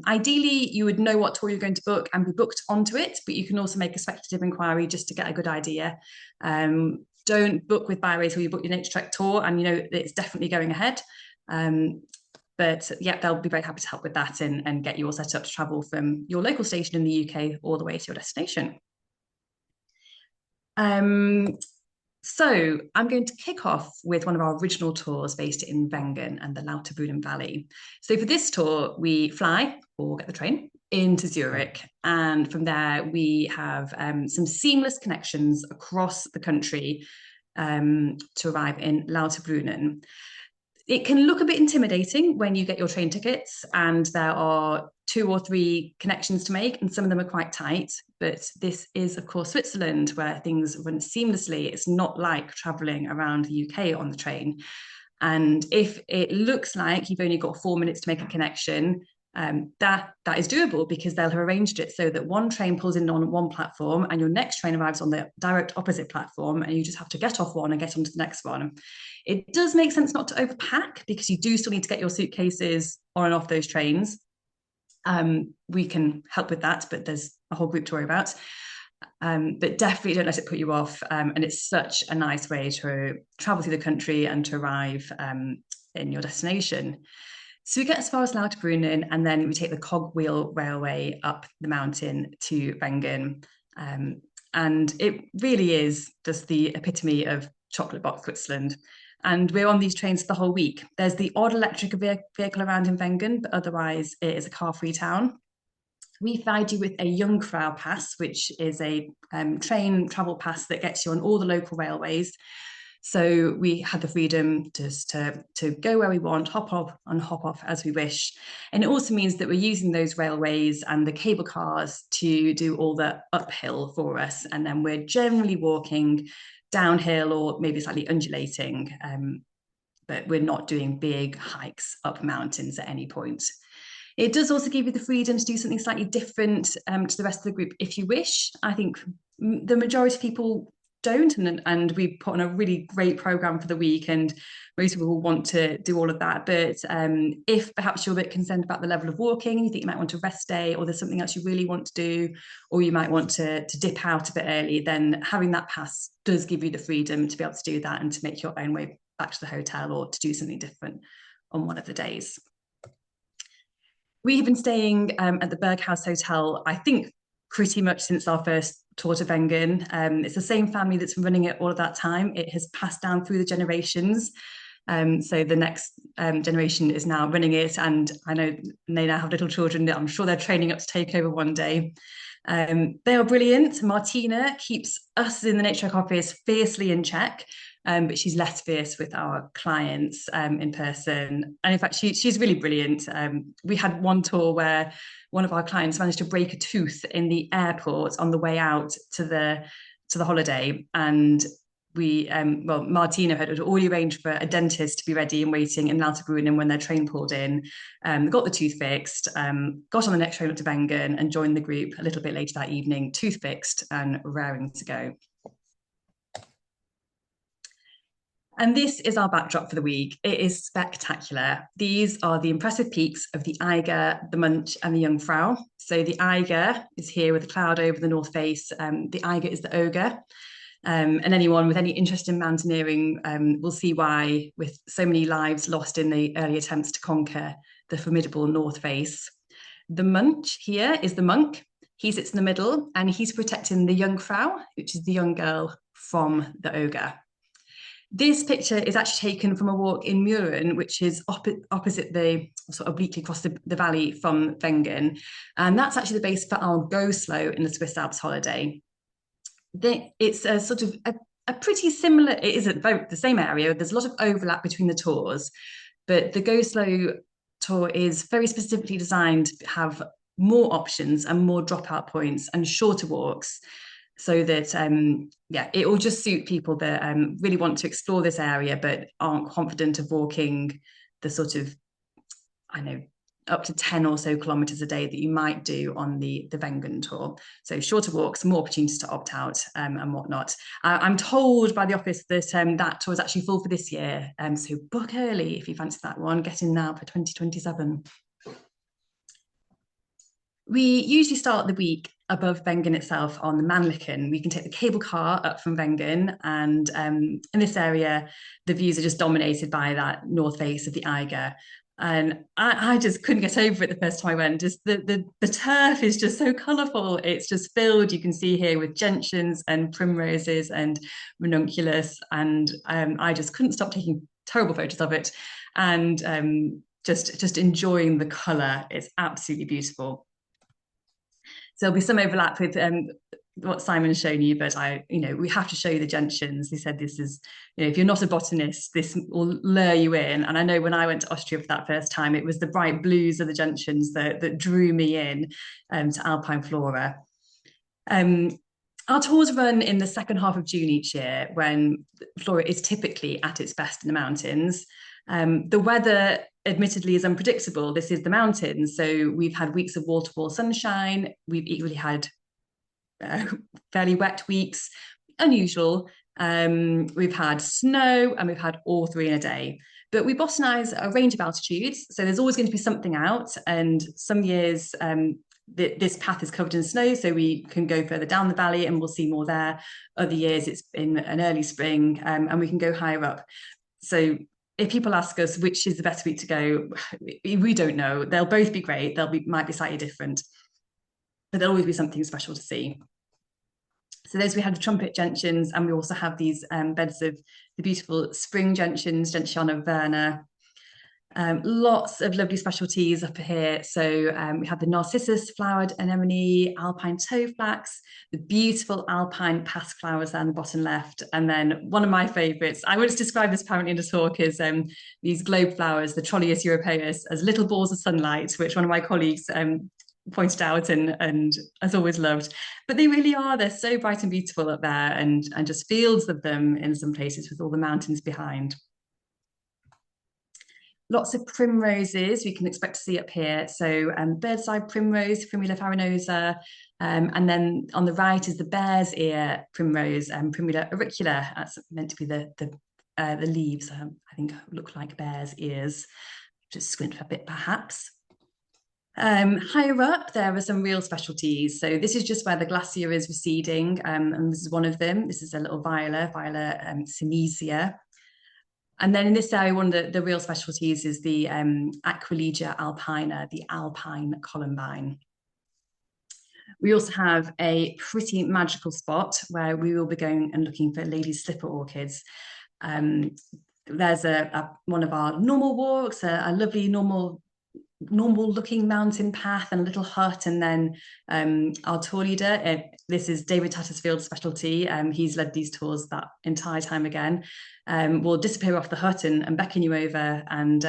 Ideally, you would know what tour you're going to book and be booked onto it, but you can also make a speculative inquiry just to get a good idea. Don't book with Byway till you book your Naturetrek tour and you know it's definitely going ahead. But yeah, they'll be very happy to help with that and get you all set up to travel from your local station in the UK all the way to your destination. So I'm going to kick off with one of our original tours based in Wengen and the Lauterbrunnen Valley. So for this tour, we fly or get the train into Zurich. And from there, we have some seamless connections across the country to arrive in Lauterbrunnen. it can look a bit intimidating when you get your train tickets and there are 2 or 3 connections to make, and some of them are quite tight. But this is, of course, Switzerland, where things run seamlessly. It's not like traveling around the UK on the train. And if it looks like you've only got 4 minutes to make a connection, that is doable because they'll have arranged it so that one train pulls in on one platform and your next train arrives on the direct opposite platform, and you just have to get off one and get onto the next one. It does make sense not to overpack because you do still need to get your suitcases on and off those trains. We can help with that, but there's a whole group to worry about. But definitely don't let it put you off. And it's such a nice way to travel through the country and to arrive in your destination. So we get as far as Lauterbrunnen, and then we take the cogwheel railway up the mountain to Wengen. And it really is just the epitome of chocolate box Switzerland. And we're on these trains for the whole week. There's the odd electric vehicle around in Wengen, but otherwise it is a car-free town. We provide you with a Jungfrau pass, which is a train travel pass that gets you on all the local railways. So we had the freedom just to go where we want, hop on and hop off as we wish. And it also means that we're using those railways and the cable cars to do all the uphill for us. And then we're generally walking downhill or maybe slightly undulating, but we're not doing big hikes up mountains at any point. It does also give you the freedom to do something slightly different to the rest of the group if you wish. I think the majority of people don't, and we put on a really great program for the week, and most people want to do all of that. But if perhaps you're a bit concerned about the level of walking, you think you might want a rest day, or there's something else you really want to do, or you might want to dip out a bit early, then having that pass does give you the freedom to be able to do that and to make your own way back to the hotel or to do something different on one of the days. We have been staying at the Berghaus Hotel, I think, pretty much since our first tour to Wengen. It's the same family that's been running it all of that time. It has passed down through the generations. So the next generation is now running it, and I know they now have little children that I'm sure they're training up to take over one day. They are brilliant. Martina keeps us in the Naturetrek office fiercely in check, but she's less fierce with our clients in person. And in fact, she's really brilliant. We had one tour where one of our clients managed to break a tooth in the airport on the way out to the holiday, and Martina had already arranged for a dentist to be ready and waiting in Lauterbrunnen when their train pulled in, got the tooth fixed, got on the next train up to Wengen and joined the group a little bit later that evening, tooth fixed and raring to go. And this is our backdrop for the week. It is spectacular. These are the impressive peaks of the Eiger, the Munch, and the Jungfrau. So the Eiger is here with a cloud over the north face. The Eiger is the ogre. And anyone with any interest in mountaineering will see why, with so many lives lost in the early attempts to conquer the formidable north face. The Munch here is the monk. He sits in the middle and he's protecting the Jungfrau, which is the young girl, from the ogre. This picture is actually taken from a walk in Muren, which is opposite the sort of obliquely across the valley from Wengen. And that's actually the base for our go slow in the Swiss Alps holiday. It's a sort of a pretty similar, it is the same area. There's a lot of overlap between the tours, but the go slow tour is very specifically designed to have more options and more dropout points and shorter walks, so that it will just suit people that really want to explore this area but aren't confident of walking the sort of, I know, up to 10 or so kilometers a day that you might do on the Wengen tour. So shorter walks, more opportunities to opt out and whatnot. I'm told by the office that that tour is actually full for this year. So book early if you fancy that one. Get in now for 2027. We usually start the week above Wengen itself on the Mannlichen. We can take the cable car up from Wengen, and in this area, the views are just dominated by that north face of the Eiger. And I just couldn't get over it the first time I went. Just the turf is just so colourful. It's just filled, you can see here, with gentians and primroses and ranunculus. And I just couldn't stop taking terrible photos of it and just enjoying the colour. It's absolutely beautiful. So there'll be some overlap with what Simon's shown you, but we have to show you the gentians. He said this is, if you're not a botanist, this will lure you in. And I know when I went to Austria for that first time, it was the bright blues of the gentians that drew me in to alpine flora. Um, our tours run in the second half of June each year when flora is typically at its best in the mountains. The weather, admittedly, is unpredictable. This is the mountains. So we've had weeks of wall-to-wall sunshine. We've equally had fairly wet weeks, unusual. We've had snow and we've had all three in a day. But we botanize a range of altitudes. So there's always going to be something out. And some years, this path is covered in snow, so we can go further down the valley and we'll see more there. Other years it's in an early spring, and we can go higher up. So if people ask us which is the best week to go, we don't know. They'll both be great. Might be slightly different, but there'll always be something special to see. So those we had the trumpet gentians, and we also have these beds of the beautiful spring gentians, Gentiana verna. Lots of lovely specialties up here. So we have the narcissus flowered anemone, alpine toadflax, the beautiful alpine pass flowers there on the bottom left. And then one of my favourites, I would describe this apparently in the talk, is these globe flowers, the Trollius europaeus, as little balls of sunlight, which one of my colleagues pointed out and has always loved. But they really are, they're so bright and beautiful up there, and just fields of them in some places with all the mountains behind. Lots of primroses we can expect to see up here. So birdseye primrose, Primula farinosa. And then on the right is the bear's ear primrose, Primula auricula. That's meant to be the leaves, I think look like bear's ears. Just squint a bit perhaps. Higher up, there are some real specialties. So this is just where the glacier is receding, and this is one of them. This is a little viola synesia. And then in this area, one of the real specialties is the Aquilegia alpina, the alpine columbine. We also have a pretty magical spot where we will be going and looking for lady slipper orchids. There's one of our normal walks, a lovely normal looking mountain path and a little hut, and then our tour leader, this is David Tattersfield's specialty. He's led these tours that entire time again. Will disappear off the hut and beckon you over, and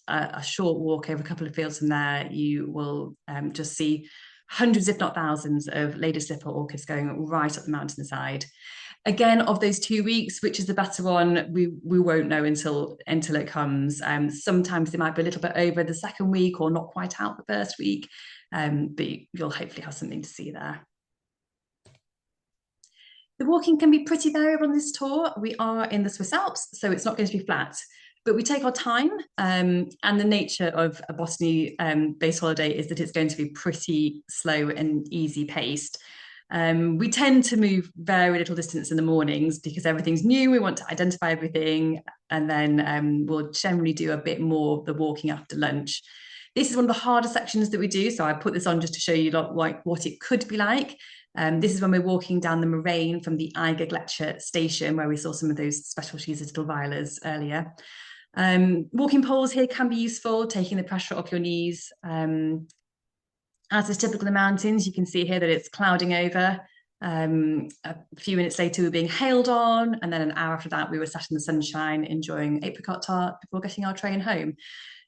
a short walk over a couple of fields from there, you will just see hundreds, if not thousands, of lady slipper orchids going right up the mountainside. Again, of those 2 weeks, which is the better one, we won't know until it comes. Sometimes they might be a little bit over the second week or not quite out the first week, but you'll hopefully have something to see there. The walking can be pretty variable on this tour. We are in the Swiss Alps, so it's not going to be flat, but we take our time, and the nature of a botany based holiday is that it's going to be pretty slow and easy paced. We tend to move very little distance in the mornings because everything's new. We want to identify everything, and then we'll generally do a bit more of the walking after lunch. This is one of the harder sections that we do, so I put this on just to show you like what it could be like. This is when we're walking down the moraine from the Eiger Gletscher station, where we saw some of those specialties of little violas earlier. Walking poles here can be useful, taking the pressure off your knees. As is typical in the mountains, you can see here that it's clouding over. A few minutes later, we were being hailed on, and then an hour after that, we were sat in the sunshine enjoying apricot tart before getting our train home.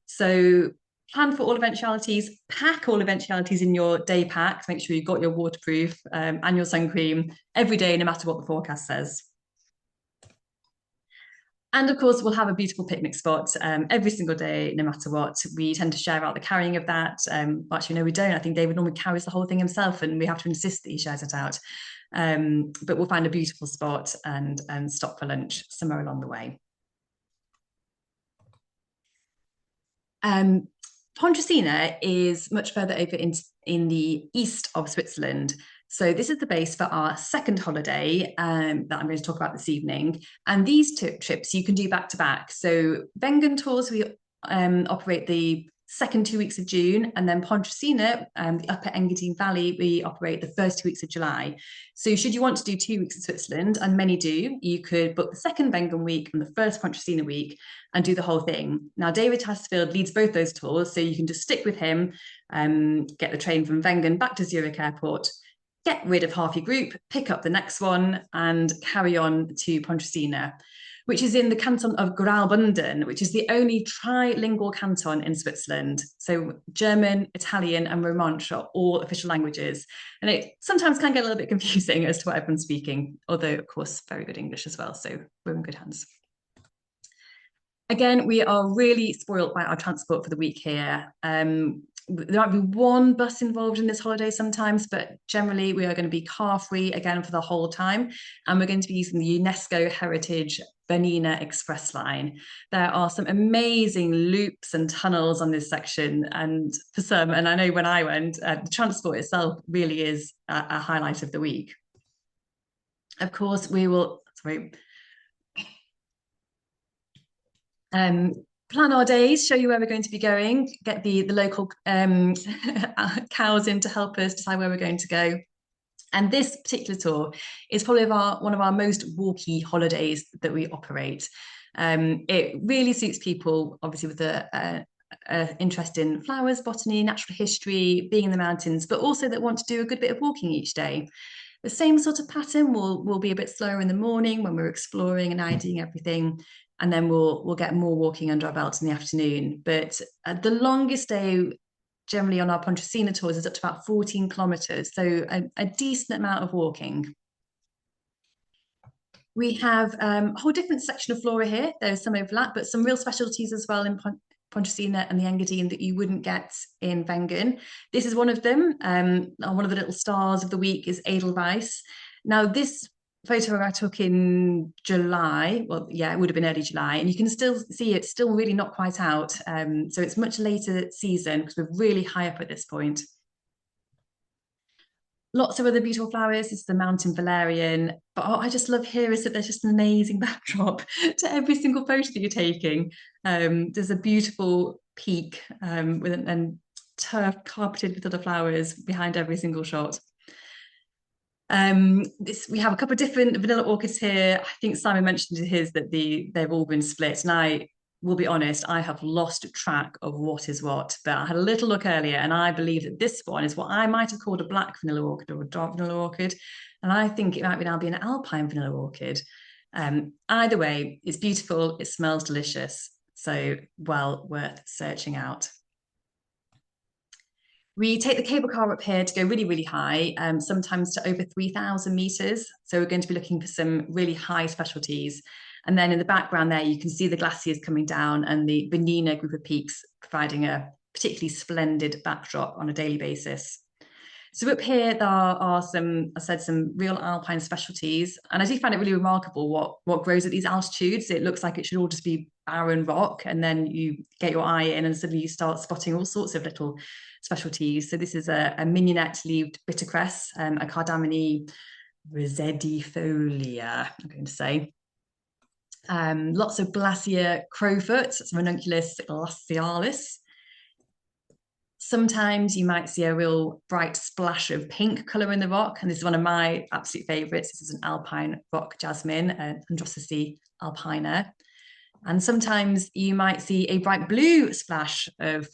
So plan for all eventualities, pack all eventualities in your day pack to make sure you've got your waterproof and your sun cream every day, no matter what the forecast says. And of course, we'll have a beautiful picnic spot every single day, no matter what. We tend to share out the carrying of that. Actually, no, we don't. I think David normally carries the whole thing himself, and we have to insist that he shares it out. But we'll find a beautiful spot and stop for lunch somewhere along the way. Pontresina is much further over in the east of Switzerland. So this is the base for our second holiday that I'm going to talk about this evening. And these two trips you can do back to back. So Wengen tours, we operate the second 2 weeks of June, and then Pontresina, the upper Engadine Valley, we operate the first 2 weeks of July. So should you want to do 2 weeks in Switzerland, and many do, you could book the second Wengen week and the first Pontresina week and do the whole thing. Now, David Tattersfield leads both those tours, so you can just stick with him, get the train from Wengen back to Zurich Airport, get rid of half your group, pick up the next one, and carry on to Pontresina, which is in the canton of Graubünden, which is the only trilingual canton in Switzerland. So German, Italian, and Romansh are all official languages. And it sometimes can get a little bit confusing as to what everyone's speaking, although, of course, very good English as well. So we're in good hands. Again, we are really spoiled by our transport for the week here. There might be one bus involved in this holiday sometimes, but generally we are going to be car free again for the whole time. And we're going to be using the UNESCO Heritage Bernina Express line. There are some amazing loops and tunnels on this section. And for some, and I know when I went, the transport itself really is a highlight of the week. Of course, we will, sorry, plan our days, show you where we're going to be going, get the local cows in to help us decide where we're going to go. And this particular tour is probably one of our most walky holidays that we operate. It really suits people, obviously, with a interest in flowers, botany, natural history, being in the mountains, but also that want to do a good bit of walking each day. The same sort of pattern will be a bit slower in the morning when we're exploring and IDing everything, and then we'll get more walking under our belts in the afternoon. But the longest day generally on our Pontresina tours is up to about 14 kilometers, so a decent amount of walking. We have a whole different section of flora here. There's some overlap, but some real specialties as well in Pontresina and the Engadine that you wouldn't get in Wengen. This is one of them. One of the little stars of the week is Edelweiss. Now, this photo I took in July, well, yeah, it would have been early July, and you can still see it's still really not quite out. So it's much later season because we're really high up at this point. Lots of other beautiful flowers. This is the mountain valerian. But what I just love here is that there's just an amazing backdrop to every single photo that you're taking. There's a beautiful peak with and turf carpeted with other flowers behind every single shot. We have a couple of different vanilla orchids here. I think Simon mentioned his that they've all been split, and I will be honest, I have lost track of what is what. But I had a little look earlier, and I believe that this one is what I might have called a black vanilla orchid or a dark vanilla orchid, and I think it might now be an alpine vanilla orchid. Either way, it's beautiful. It smells delicious, so well worth searching out. We take the cable car up here to go really, really high, sometimes to over 3,000 meters. So we're going to be looking for some really high specialties. And then in the background there, you can see the glaciers coming down and the Bernina group of peaks providing a particularly splendid backdrop on a daily basis. So up here, there are some, I said, some real alpine specialties. And I do find it really remarkable what grows at these altitudes. It looks like it should all just be barren rock. And then you get your eye in and suddenly you start spotting all sorts of little specialties. So this is a mignonette-leaved bittercress, a cardamine rosedifolia, I'm going to say. Lots of glacier crowfoot, ranunculus glacialis. Sometimes you might see a real bright splash of pink colour in the rock, and this is one of my absolute favourites. This is an alpine rock jasmine, Androsace alpina. And sometimes you might see a bright blue splash of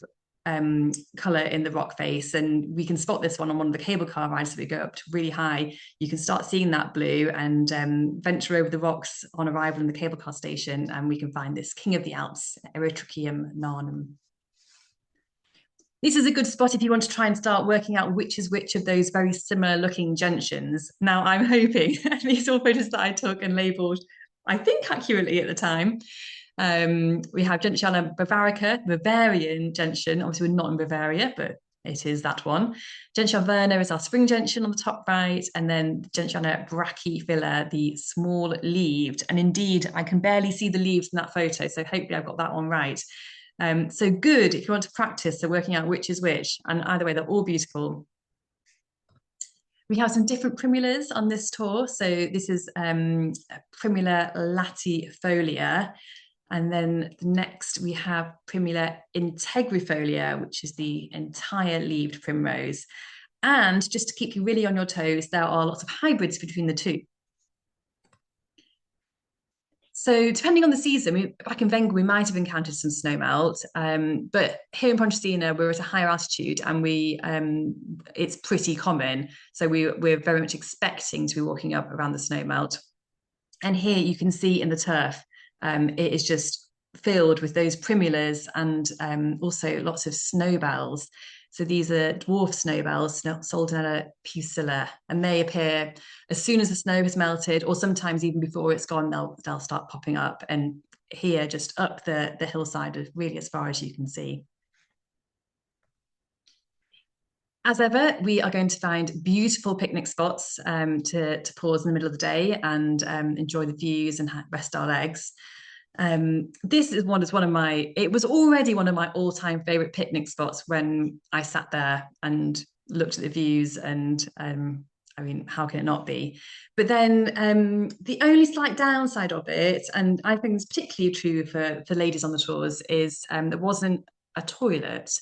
colour in the rock face, and we can spot this one on one of the cable car rides that we go up to really high. You can start seeing that blue and venture over the rocks on arrival in the cable car station, and we can find this king of the Alps, Erythricium nanum. This is a good spot if you want to try and start working out which is which of those very similar looking gentians. Now, I'm hoping these are photos that I took and labelled, I think, accurately at the time. We have Gentiana bavarica, Bavarian gentian. Obviously, we're not in Bavaria, but it is that one. Gentiana verna is our spring gentian on the top right, and then Gentiana brachyphylla, the small leaved. And indeed, I can barely see the leaves in that photo, so hopefully I've got that one right. So good if you want to practice, so working out which is which, and either way, they're all beautiful. We have some different primulas on this tour. So this is Primula latifolia. And then next we have Primula integrifolia, which is the entire leaved primrose. And just to keep you really on your toes, there are lots of hybrids between the two. So depending on the season, back in Venga, we might have encountered some snowmelt, but here in Pontresina, we're at a higher altitude, and it's pretty common. So we're very much expecting to be walking up around the snowmelt. And here you can see in the turf, it is just filled with those primulas and also lots of snowbells. So these are dwarf snowbells, Soldanella pusilla, and they appear as soon as the snow has melted, or sometimes even before it's gone, they'll start popping up. And here, just up the hillside, really as far as you can see. As ever, we are going to find beautiful picnic spots to pause in the middle of the day and enjoy the views and rest our legs. It was already one of my all-time favorite picnic spots when I sat there and looked at the views, and I mean, how can it not be? But then the only slight downside of it, and I think it's particularly true for ladies on the tours, is there wasn't a toilet.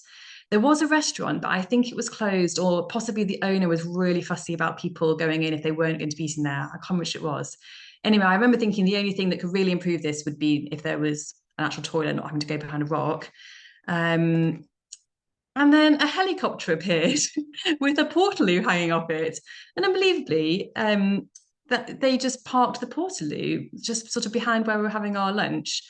There was a restaurant, but I think it was closed, or possibly the owner was really fussy about people going in if they weren't going to be eating there. I can't remember which it was. Anyway, I remember thinking the only thing that could really improve this would be if there was an actual toilet, not having to go behind a rock. Um, and then a helicopter appeared with a portaloo hanging off it. And unbelievably, that they just parked the portaloo just sort of behind where we were having our lunch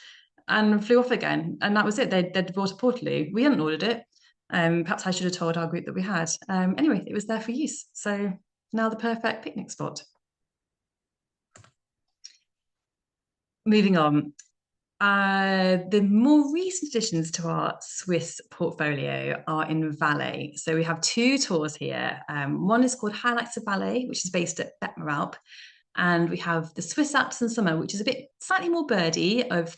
and flew off again. And that was it. They'd brought a portaloo. We hadn't ordered it. Perhaps I should have told our group that we had. Anyway, it was there for use. So now the perfect picnic spot. Moving on. The more recent additions to our Swiss portfolio are in Valais. So we have two tours here. One is called Highlights of Valais, which is based at Bettmer, and we have the Swiss Alps in summer, which is a bit slightly more birdy or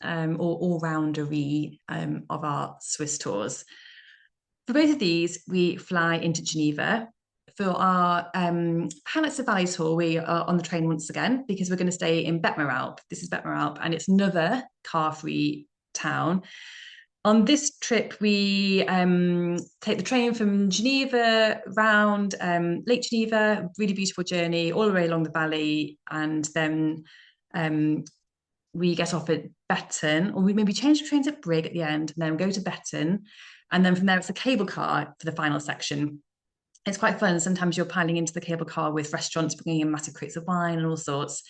all-roundery of our Swiss tours. For both of these, we fly into Geneva. For our Highlights of Valais tour, we are on the train once again because we're going to stay in Bettmer. This is Bettmer, and it's another car-free town. On this trip, we take the train from Geneva round Lake Geneva, really beautiful journey all the way along the valley, and then we get off at Betton, or we maybe change the trains at Brig at the end, and then go to Betton, and then from there it's a cable car for the final section. It's quite fun. Sometimes you're piling into the cable car with restaurants bringing in massive crates of wine and all sorts.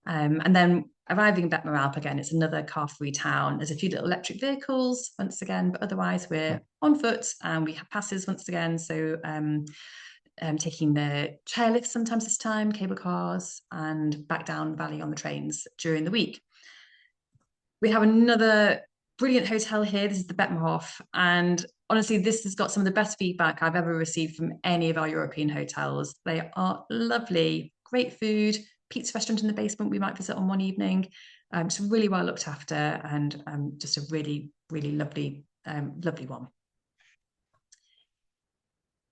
And then arriving in Bettmer again, it's another car-free town. There's a few little electric vehicles once again, but otherwise we're on foot and we have passes once again. So taking the chairlifts sometimes this time, cable cars, and back down the valley on the trains during the week. We have another brilliant hotel here. This is the Bettmerhof, and honestly, this has got some of the best feedback I've ever received from any of our European hotels. They are lovely, great food, pizza restaurant in the basement we might visit on one evening. It's really well looked after, and just a really, really lovely, lovely one.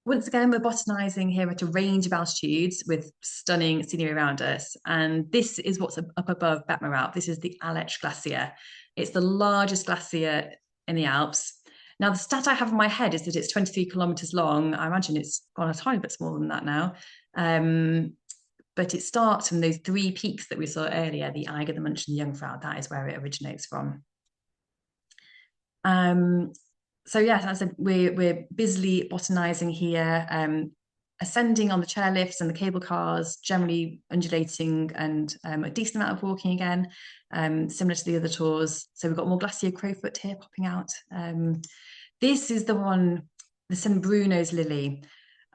Once again, we're botanizing here at a range of altitudes with stunning scenery around us. And this is what's up above Bettmer. This is the Aletsch Glacier. It's the largest glacier in the Alps. Now, the stat I have in my head is that it's 23 kilometers long. I imagine it's gone a tiny bit smaller than that now. But it starts from those three peaks that we saw earlier, the Eiger, the Munch, and the Jungfrau. That is where it originates from. So yes, as I said, we're busily botanizing here, ascending on the chairlifts and the cable cars, generally undulating and a decent amount of walking again, similar to the other tours. So we've got more glacier crowfoot here popping out. This is the one, the St. Bruno's lily.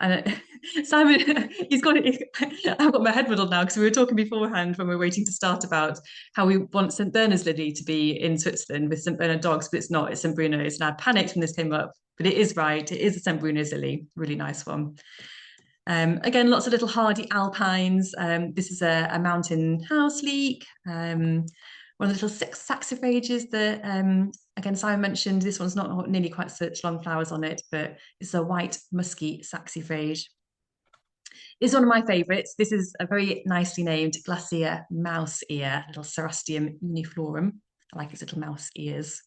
And Simon, I've got my head muddled now because we were talking beforehand when we were waiting to start about how we want St. Bernard's lily to be in Switzerland with St. Bernard dogs, but it's not, it's St. Bruno's. And I panicked when this came up, but it is right. It is a St. Bruno's lily, really nice one. Again, lots of little hardy alpines. This is a mountain house leek. One of the little saxifrages that, again, Simon mentioned, this one's not nearly quite such long flowers on it, but it's a white musky saxifrage. This is one of my favourites. This is a very nicely named Glacier mouse ear, little Cerastium uniflorum. I like its little mouse ears.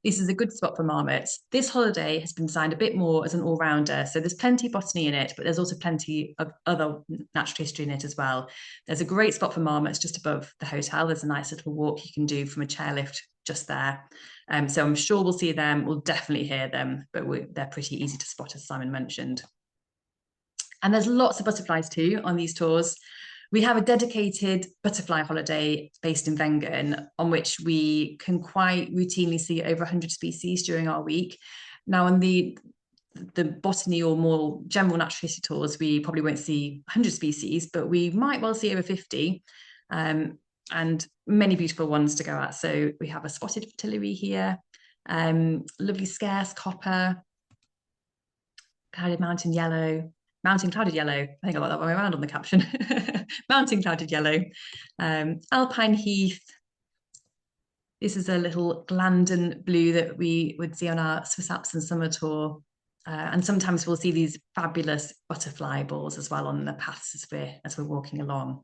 This is a good spot for marmots. This holiday has been designed a bit more as an all-rounder. So there's plenty of botany in it, but there's also plenty of other natural history in it as well. There's a great spot for marmots just above the hotel. There's a nice little walk you can do from a chairlift just there. So I'm sure we'll see them. We'll definitely hear them, but they're pretty easy to spot, as Simon mentioned. And there's lots of butterflies too on these tours. We have a dedicated butterfly holiday based in Wengen, on which we can quite routinely see over 100 species during our week. Now, on the botany or more general natural history tours, we probably won't see 100 species, but we might well see over 50, and many beautiful ones to go at. So we have a spotted fritillary here, lovely scarce copper, clouded mountain yellow, mountain clouded yellow. I think I got that way around on the caption. Mountain clouded yellow, alpine heath. This is a little Glandon blue that we would see on our Swiss Alps and summer tour. And sometimes we'll see these fabulous butterfly balls as well on the paths as we're walking along.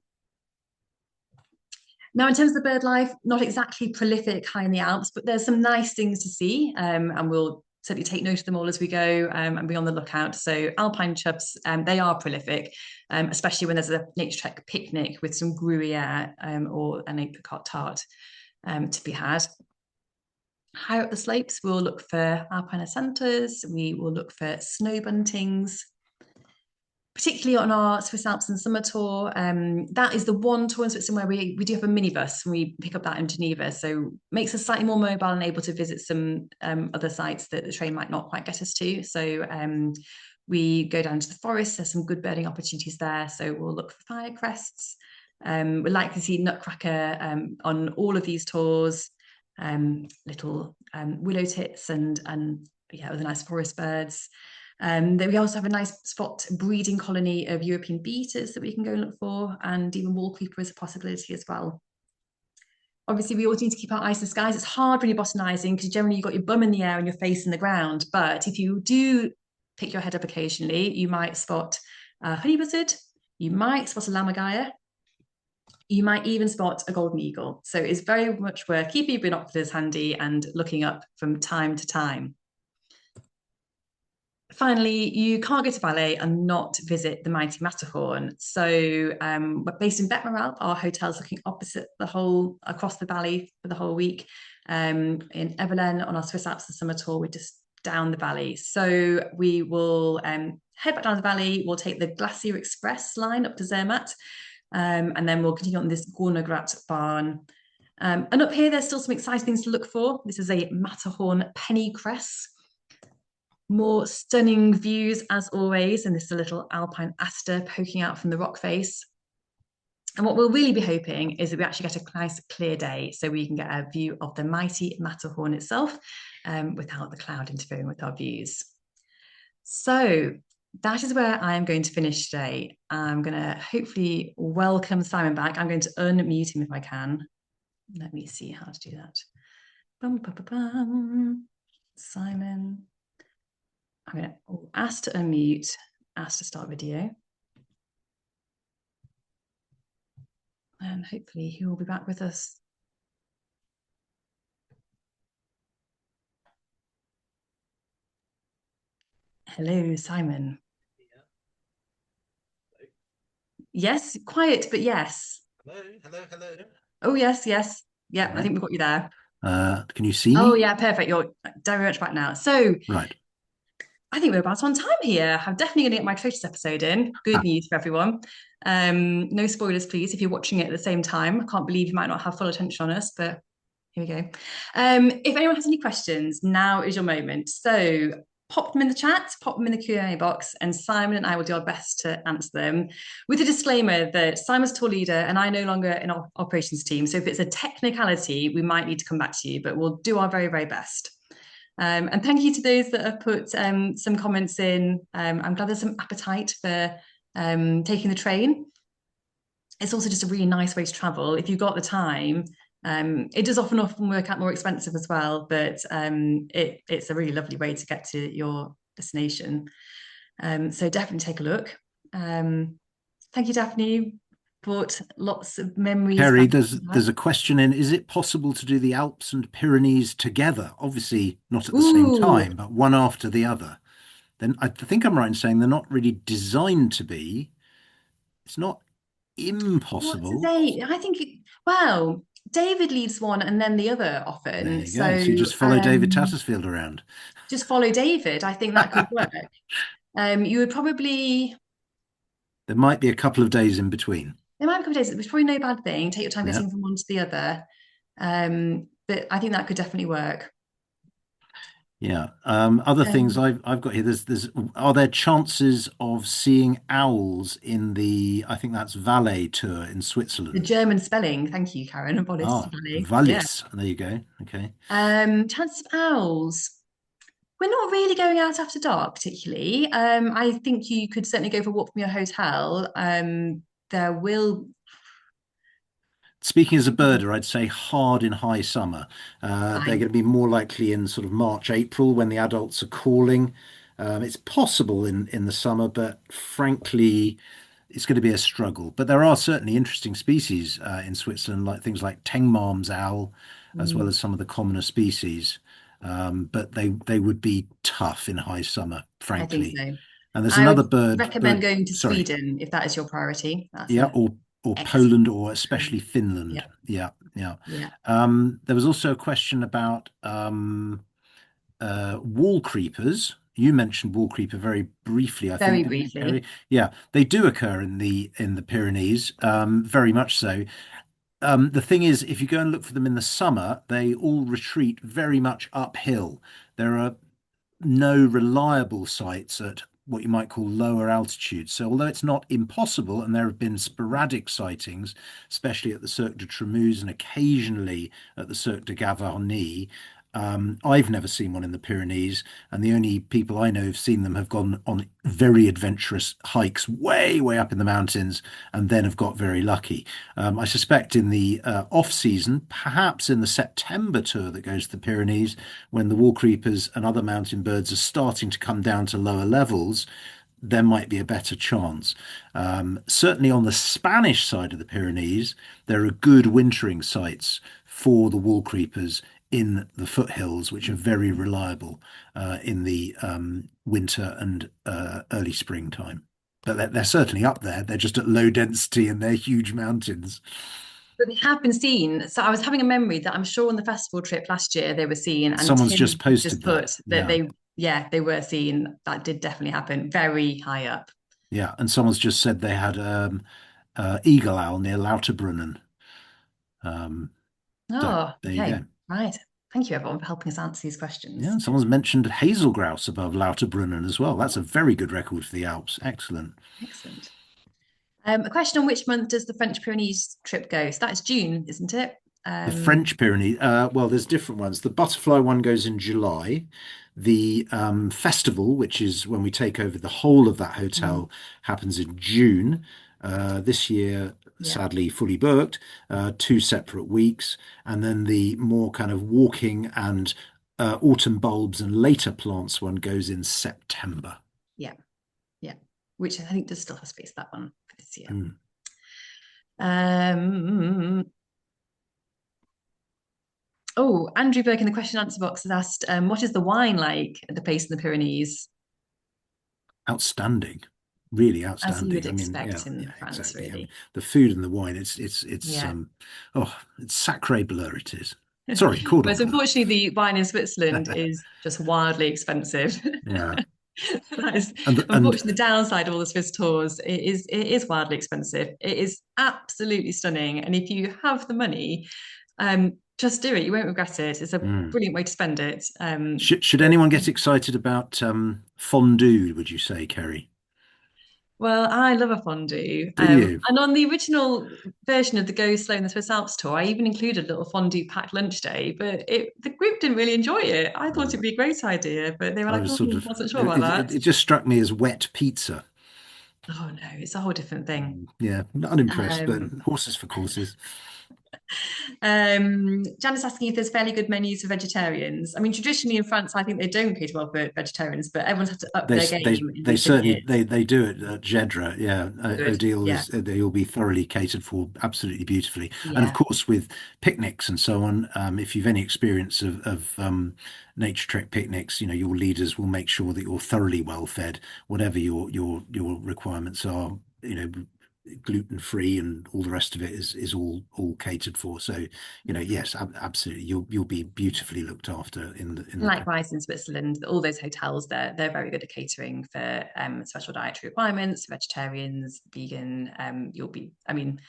Now, in terms of the bird life, not exactly prolific high in the Alps, but there's some nice things to see, and we'll certainly take note of them all as we go, and be on the lookout. So alpine chubs, they are prolific, especially when there's a Naturetrek picnic with some Gruyere or an apricot tart to be had. Higher up the slopes, we'll look for alpine acentas, we will look for snow buntings, particularly on our Swiss Alps and summer tour. That is the one tour in Switzerland where we do have a minibus and we pick up that in Geneva. So makes us slightly more mobile and able to visit some other sites that the train might not quite get us to. So we go down to the forest. There's some good birding opportunities there. So we'll look for firecrests. We'd like to see nutcracker on all of these tours. Little willow tits and yeah, other nice forest birds. Then we also have a nice spot breeding colony of European beetles that we can go and look for, and even wall creeper is a possibility as well. Obviously, we always need to keep our eyes in the skies. It's hard when you're botanizing because generally you've got your bum in the air and your face in the ground. But if you do pick your head up occasionally, you might spot a honey buzzard, you might spot a lammergeier, you might even spot a golden eagle. So it's very much worth keeping your binoculars handy and looking up from time to time. Finally, you can't go to Valais and not visit the mighty Matterhorn. So we're based in Betmaral. Our hotel's looking opposite across the valley for the whole week. In Evelyn on our Swiss Alps and summer tour, we're just down the valley. So we will head back down the valley. We'll take the Glacier Express line up to Zermatt. And then we'll continue on this Gornergrat barn. And up here, there's still some exciting things to look for. This is a Matterhorn penny cress. More stunning views as always, and this is a little alpine aster poking out from the rock face. And what we'll really be hoping is that we actually get a nice clear day so we can get a view of the mighty Matterhorn itself without the cloud interfering with our views. So that is where I am going to finish today. I'm going to hopefully welcome Simon back. I'm going to unmute him if I can. Let me see how to do that. Bum, bum, bum, bum. Simon. I'm going to ask to unmute, ask to start video. And hopefully he will be back with us. Hello, Simon. Yeah. Hello. Yes, quiet, but yes. Hello, hello, hello. Oh, yes, yes. Yeah, Right. I think we've got you there. Can you see me? Oh, yeah, perfect. You're very much back now. So Right. I think we're about on time here. I'm definitely going to get my Traitors episode in. Good news for everyone. No spoilers, please, if you're watching it at the same time. I can't believe you might not have full attention on us, but here we go. If anyone has any questions, now is your moment. So pop them in the chat, pop them in the Q&A box, and Simon and I will do our best to answer them. With a disclaimer that Simon's tour leader and I no longer in our operations team. So if it's a technicality, we might need to come back to you, but we'll do our very, very best. And thank you to those that have put some comments in. I'm glad there's some appetite for taking the train. It's also just a really nice way to travel. If you've got the time, it does often work out more expensive as well, but it's a really lovely way to get to your destination. So definitely take a look. Thank you, Daphne. brought lots of memories Kerrie, back. there's a question in, is it possible to do the Alps and Pyrenees together? Obviously not at the same Ooh, time, but one after the other. Then I think I'm right in saying they're not really designed to be. It's not what to impossible. say? Well, David leads one and then the other There often. you go. So you So just follow David Tattersfield around. just follow David. I think that could work. You would probably, There might be a couple of days in between. there might be a couple of days, which is probably no bad thing. Take your time Yeah. getting from one to the other. But I think that could definitely work. Yeah. Other things Um, I've got here. There's are there chances of seeing owls in the I think that's Valais tour in the Switzerland? German spelling, thank you, Karen. Apologies, Ah, Valley. Yeah. Vallis. There you go. Okay. Chances of owls. We're not really going out after dark, particularly. I think you could certainly go for a walk from your hotel. There will Speaking as a birder, I'd say hard in high summer. They're going fine. to be more likely in sort of March, April when the adults are calling. It's possible in the summer, but frankly, it's going to be a struggle. But there are certainly interesting species in Switzerland, like things like Tengmarm's owl, as well Mm, as some of the commoner species. But they would be tough in high summer, I think frankly. so. And there's I would another recommend going to sorry, Sweden if that is your priority. That's yeah, a or excellent Poland, or especially country. Finland. Yeah, Yeah, yeah. yeah. There was also a question about wall creepers. You mentioned wall creeper very briefly, I think, Very didn't you, Kerry? briefly. Yeah, they do occur in the Pyrenees, very much so. The thing is, if you go and look for them in the summer, they all retreat very much uphill. There are no reliable sites at what you might call lower altitudes. So, although it's not impossible, and there have been sporadic sightings, especially at the Cirque de Trémous and occasionally at the Cirque de Gavarnie, I've never seen one in the Pyrenees, and the only people I know who've seen them have gone on very adventurous hikes way, way up in the mountains and then have got very lucky. I suspect in the off season, perhaps in the September tour that goes to the Pyrenees, when the wall creepers and other mountain birds are starting to come down to lower levels, there might be a better chance. Certainly on the Spanish side of the Pyrenees, there are good wintering sites for the wall creepers in the foothills, which are very reliable in the winter and early springtime. But they're certainly up there. They're just at low density and they're huge mountains. But they have been seen. So I was having a memory that I'm sure on the festival trip last year they were seen, and Someone's just Tim just posted that. put that Yeah. yeah, they were seen. That did definitely happen very high up. Yeah. And someone's just said they had eagle owl near Lauterbrunnen. Um, so Oh, there you okay. go. Right. Thank you, everyone, for helping us answer these Yeah, questions. and someone's mentioned hazel grouse above Lauterbrunnen as well. That's a very good record for the Alps. Excellent. Excellent. A question on which month does the French Pyrenees trip go? So that's June, isn't it? The Um, French Pyrenees, well, there's different ones. The butterfly one goes in July. The festival, which is when we take over the whole of that mm, hotel, happens in June. This year, yeah, sadly, fully booked, two separate weeks. And then the more kind of walking and autumn bulbs and later plants one goes in September. yeah, yeah. Which I think does still have space, that one for this year. Mm. Um, oh, Andrew Burke in the question answer box has asked, what is the wine like at the place in the Pyrenees? Outstanding, really As you would outstanding. I mean, yeah, expect in yeah, France, exactly. I mean, really. the food and the wine, it's Yeah. oh, it's sacre bleu it is. Sorry, cordon Whereas bleu. unfortunately, the wine in Switzerland is just wildly expensive. Yeah, That is and unfortunately the downside of all the Swiss tours. It is wildly expensive. It is absolutely stunning, and if you have the money, just do it. You won't regret it. It's a mm. brilliant way to spend it. Should anyone get excited about fondue, would you say, Kerry? Well, I love a fondue. Do you? And on the original version of the Go Slow in the Swiss Alps tour, I even included a little fondue packed lunch day, but the group didn't really enjoy it. I thought it'd Mm. be a great idea, but they were I like, was oh, sort of wasn't sure about that. it just struck me as wet pizza. Oh no, it's a whole different thing. Mm. Yeah, unimpressed, but Um, horses for courses. Janice asking if there's fairly good menus for vegetarians. I mean, traditionally in France, I think they don't cater well for vegetarians, but everyone's had to up their game in They recent certainly years. they do it at Jeddah. Yeah, Good. Odile Yeah. is they'll be thoroughly catered for, absolutely beautifully. And of Yeah. course, with picnics and so on, if you've any experience of Naturetrek picnics, you know your leaders will make sure that you're thoroughly well fed, whatever your requirements are. You know, gluten free and all the rest of it is all catered for. So, you know, yes, absolutely, you'll be beautifully looked after in the Likewise in Switzerland, all those hotels, they're very good at catering for special dietary requirements, vegetarians, vegan. I mean,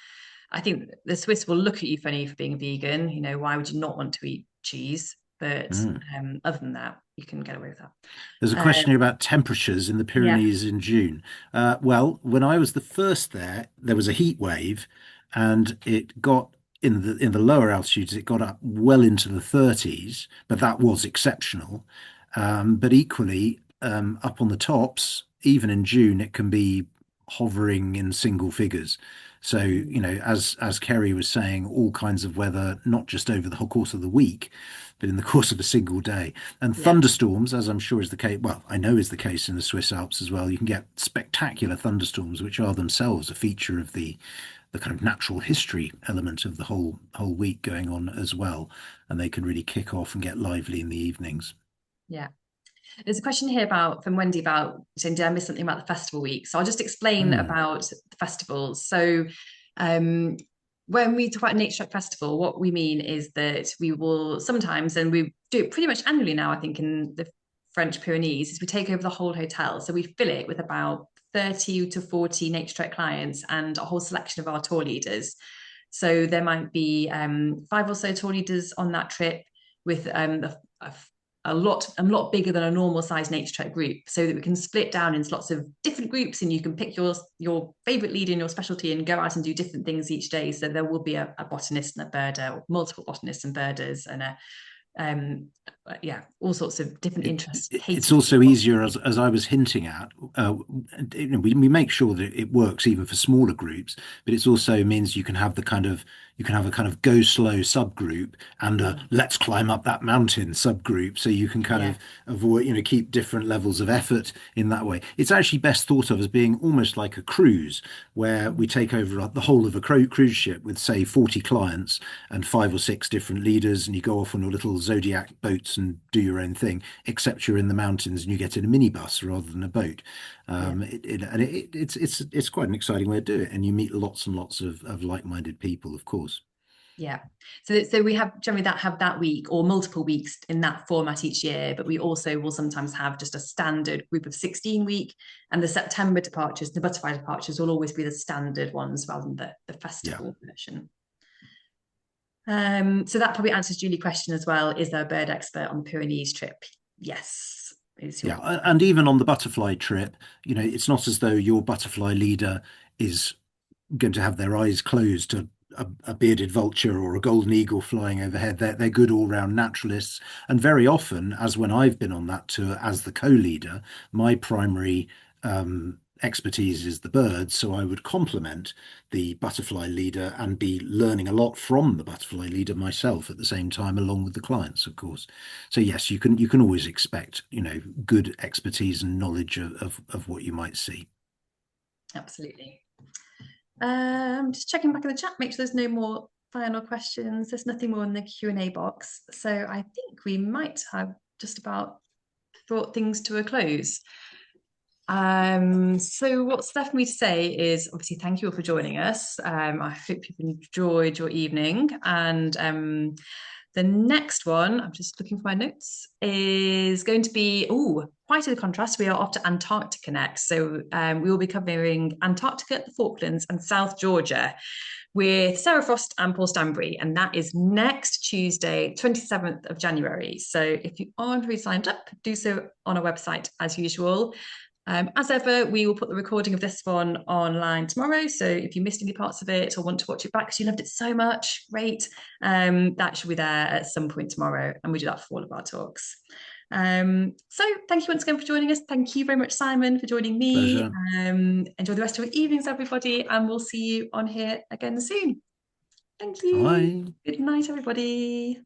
I think the Swiss will look at you funny for being a vegan. You know, why would you not want to eat cheese? But Mm. other than that, you can get away with that. There's a question Um, here about temperatures in the yeah. Pyrenees in June. Well, when I was the first there, there was a heat wave, and it got in the lower altitudes, it got up well into the 30s, but that was exceptional. But equally, up on the tops, even in June, it can be hovering in single figures. So, you know, as Kerrie was saying, all kinds of weather, not just over the whole course of the week, but in the course of a single day. And Yeah. thunderstorms, as I'm sure is the case, well, I know is the case in the Swiss Alps as well. You can get spectacular thunderstorms, which are themselves a feature of the kind of natural history element of the whole week going on as well. And they can really kick off and get lively in the evenings. Yeah. There's a question here about from Wendy about saying, did I miss something about the festival week? So I'll just explain Mm, about the festivals. So um, when we talk about Nature Trek Festival, what we mean is that we will sometimes, and we do it pretty much annually now, I think, in the French Pyrenees, is we take over the whole hotel. So we fill it with about 30 to 40 Nature Trek clients and a whole selection of our tour leaders. So there might be five or so tour leaders on that trip with a lot bigger than a normal size Naturetrek group, so that we can split down into lots of different groups, and you can pick your favorite leader in your specialty and go out and do different things each day. So there will be a botanist and a birder, or multiple botanists and birders, and a um yeah, all sorts of different interests it's catered for also people. easier, as I was hinting at. You know, we make sure that it works even for smaller groups, but it also means you can have a kind of go slow subgroup and a Mm, let's climb up that mountain subgroup, so you can kind yeah. of avoid, you know, keep different levels of effort in that way. It's actually best thought of as being almost like a cruise, where we take over the whole of a cruise ship with, say, 40 clients and five or six different leaders, and you go off on your little Zodiac boats and do your own thing, except you're in the mountains and you get in a minibus rather than a boat. Yeah. It's quite an exciting way to do it, and you meet lots and lots of like-minded people, of course. Yeah. So we have generally that have that week or multiple weeks in that format each year, but we also will sometimes have just a standard group of 16 week, and the September departures, the butterfly departures will always be the standard ones rather than the Yeah. festival version. So that probably answers Julie's question as well. Is there a bird expert on the Pyrenees trip? Yes, is Yeah, your and even on the butterfly trip, you know, it's not as though your butterfly leader is going to have their eyes closed to a bearded vulture or a golden eagle flying overhead. They're good all-round naturalists, and very often, as when I've been on that tour as the co-leader, my primary expertise is the birds, so I would complement the butterfly leader and be learning a lot from the butterfly leader myself at the same time, along with the clients, of course. So yes, you can always expect, you know, good expertise and knowledge of what you might see. absolutely. Just checking back in the chat, make sure there's no more final questions. There's nothing more in the Q&A box. So I think we might have just about brought things to a close. So what's left for me to say is obviously thank you all for joining us. I hope you've enjoyed your evening. And the next one, I'm just looking for my notes, is going to be quite a contrast. We are off to Antarctica next. So we will be covering Antarctica, the Falklands, and South Georgia with Sarah Frost and Paul Stanbury, and that is next Tuesday, 27th of January. So if you aren't already signed up, do so on our website as usual. As ever, we will put the recording of this one online tomorrow. So if you missed any parts of it or want to watch it back because you loved it so much, great. That should be there at some point tomorrow. And we do that for all of our talks. So thank you once again for joining us. Thank you very much, Simon, for joining me. Pleasure. Enjoy the rest of your evenings, everybody. And we'll see you on here again soon. Thank you. Bye. Good night, everybody.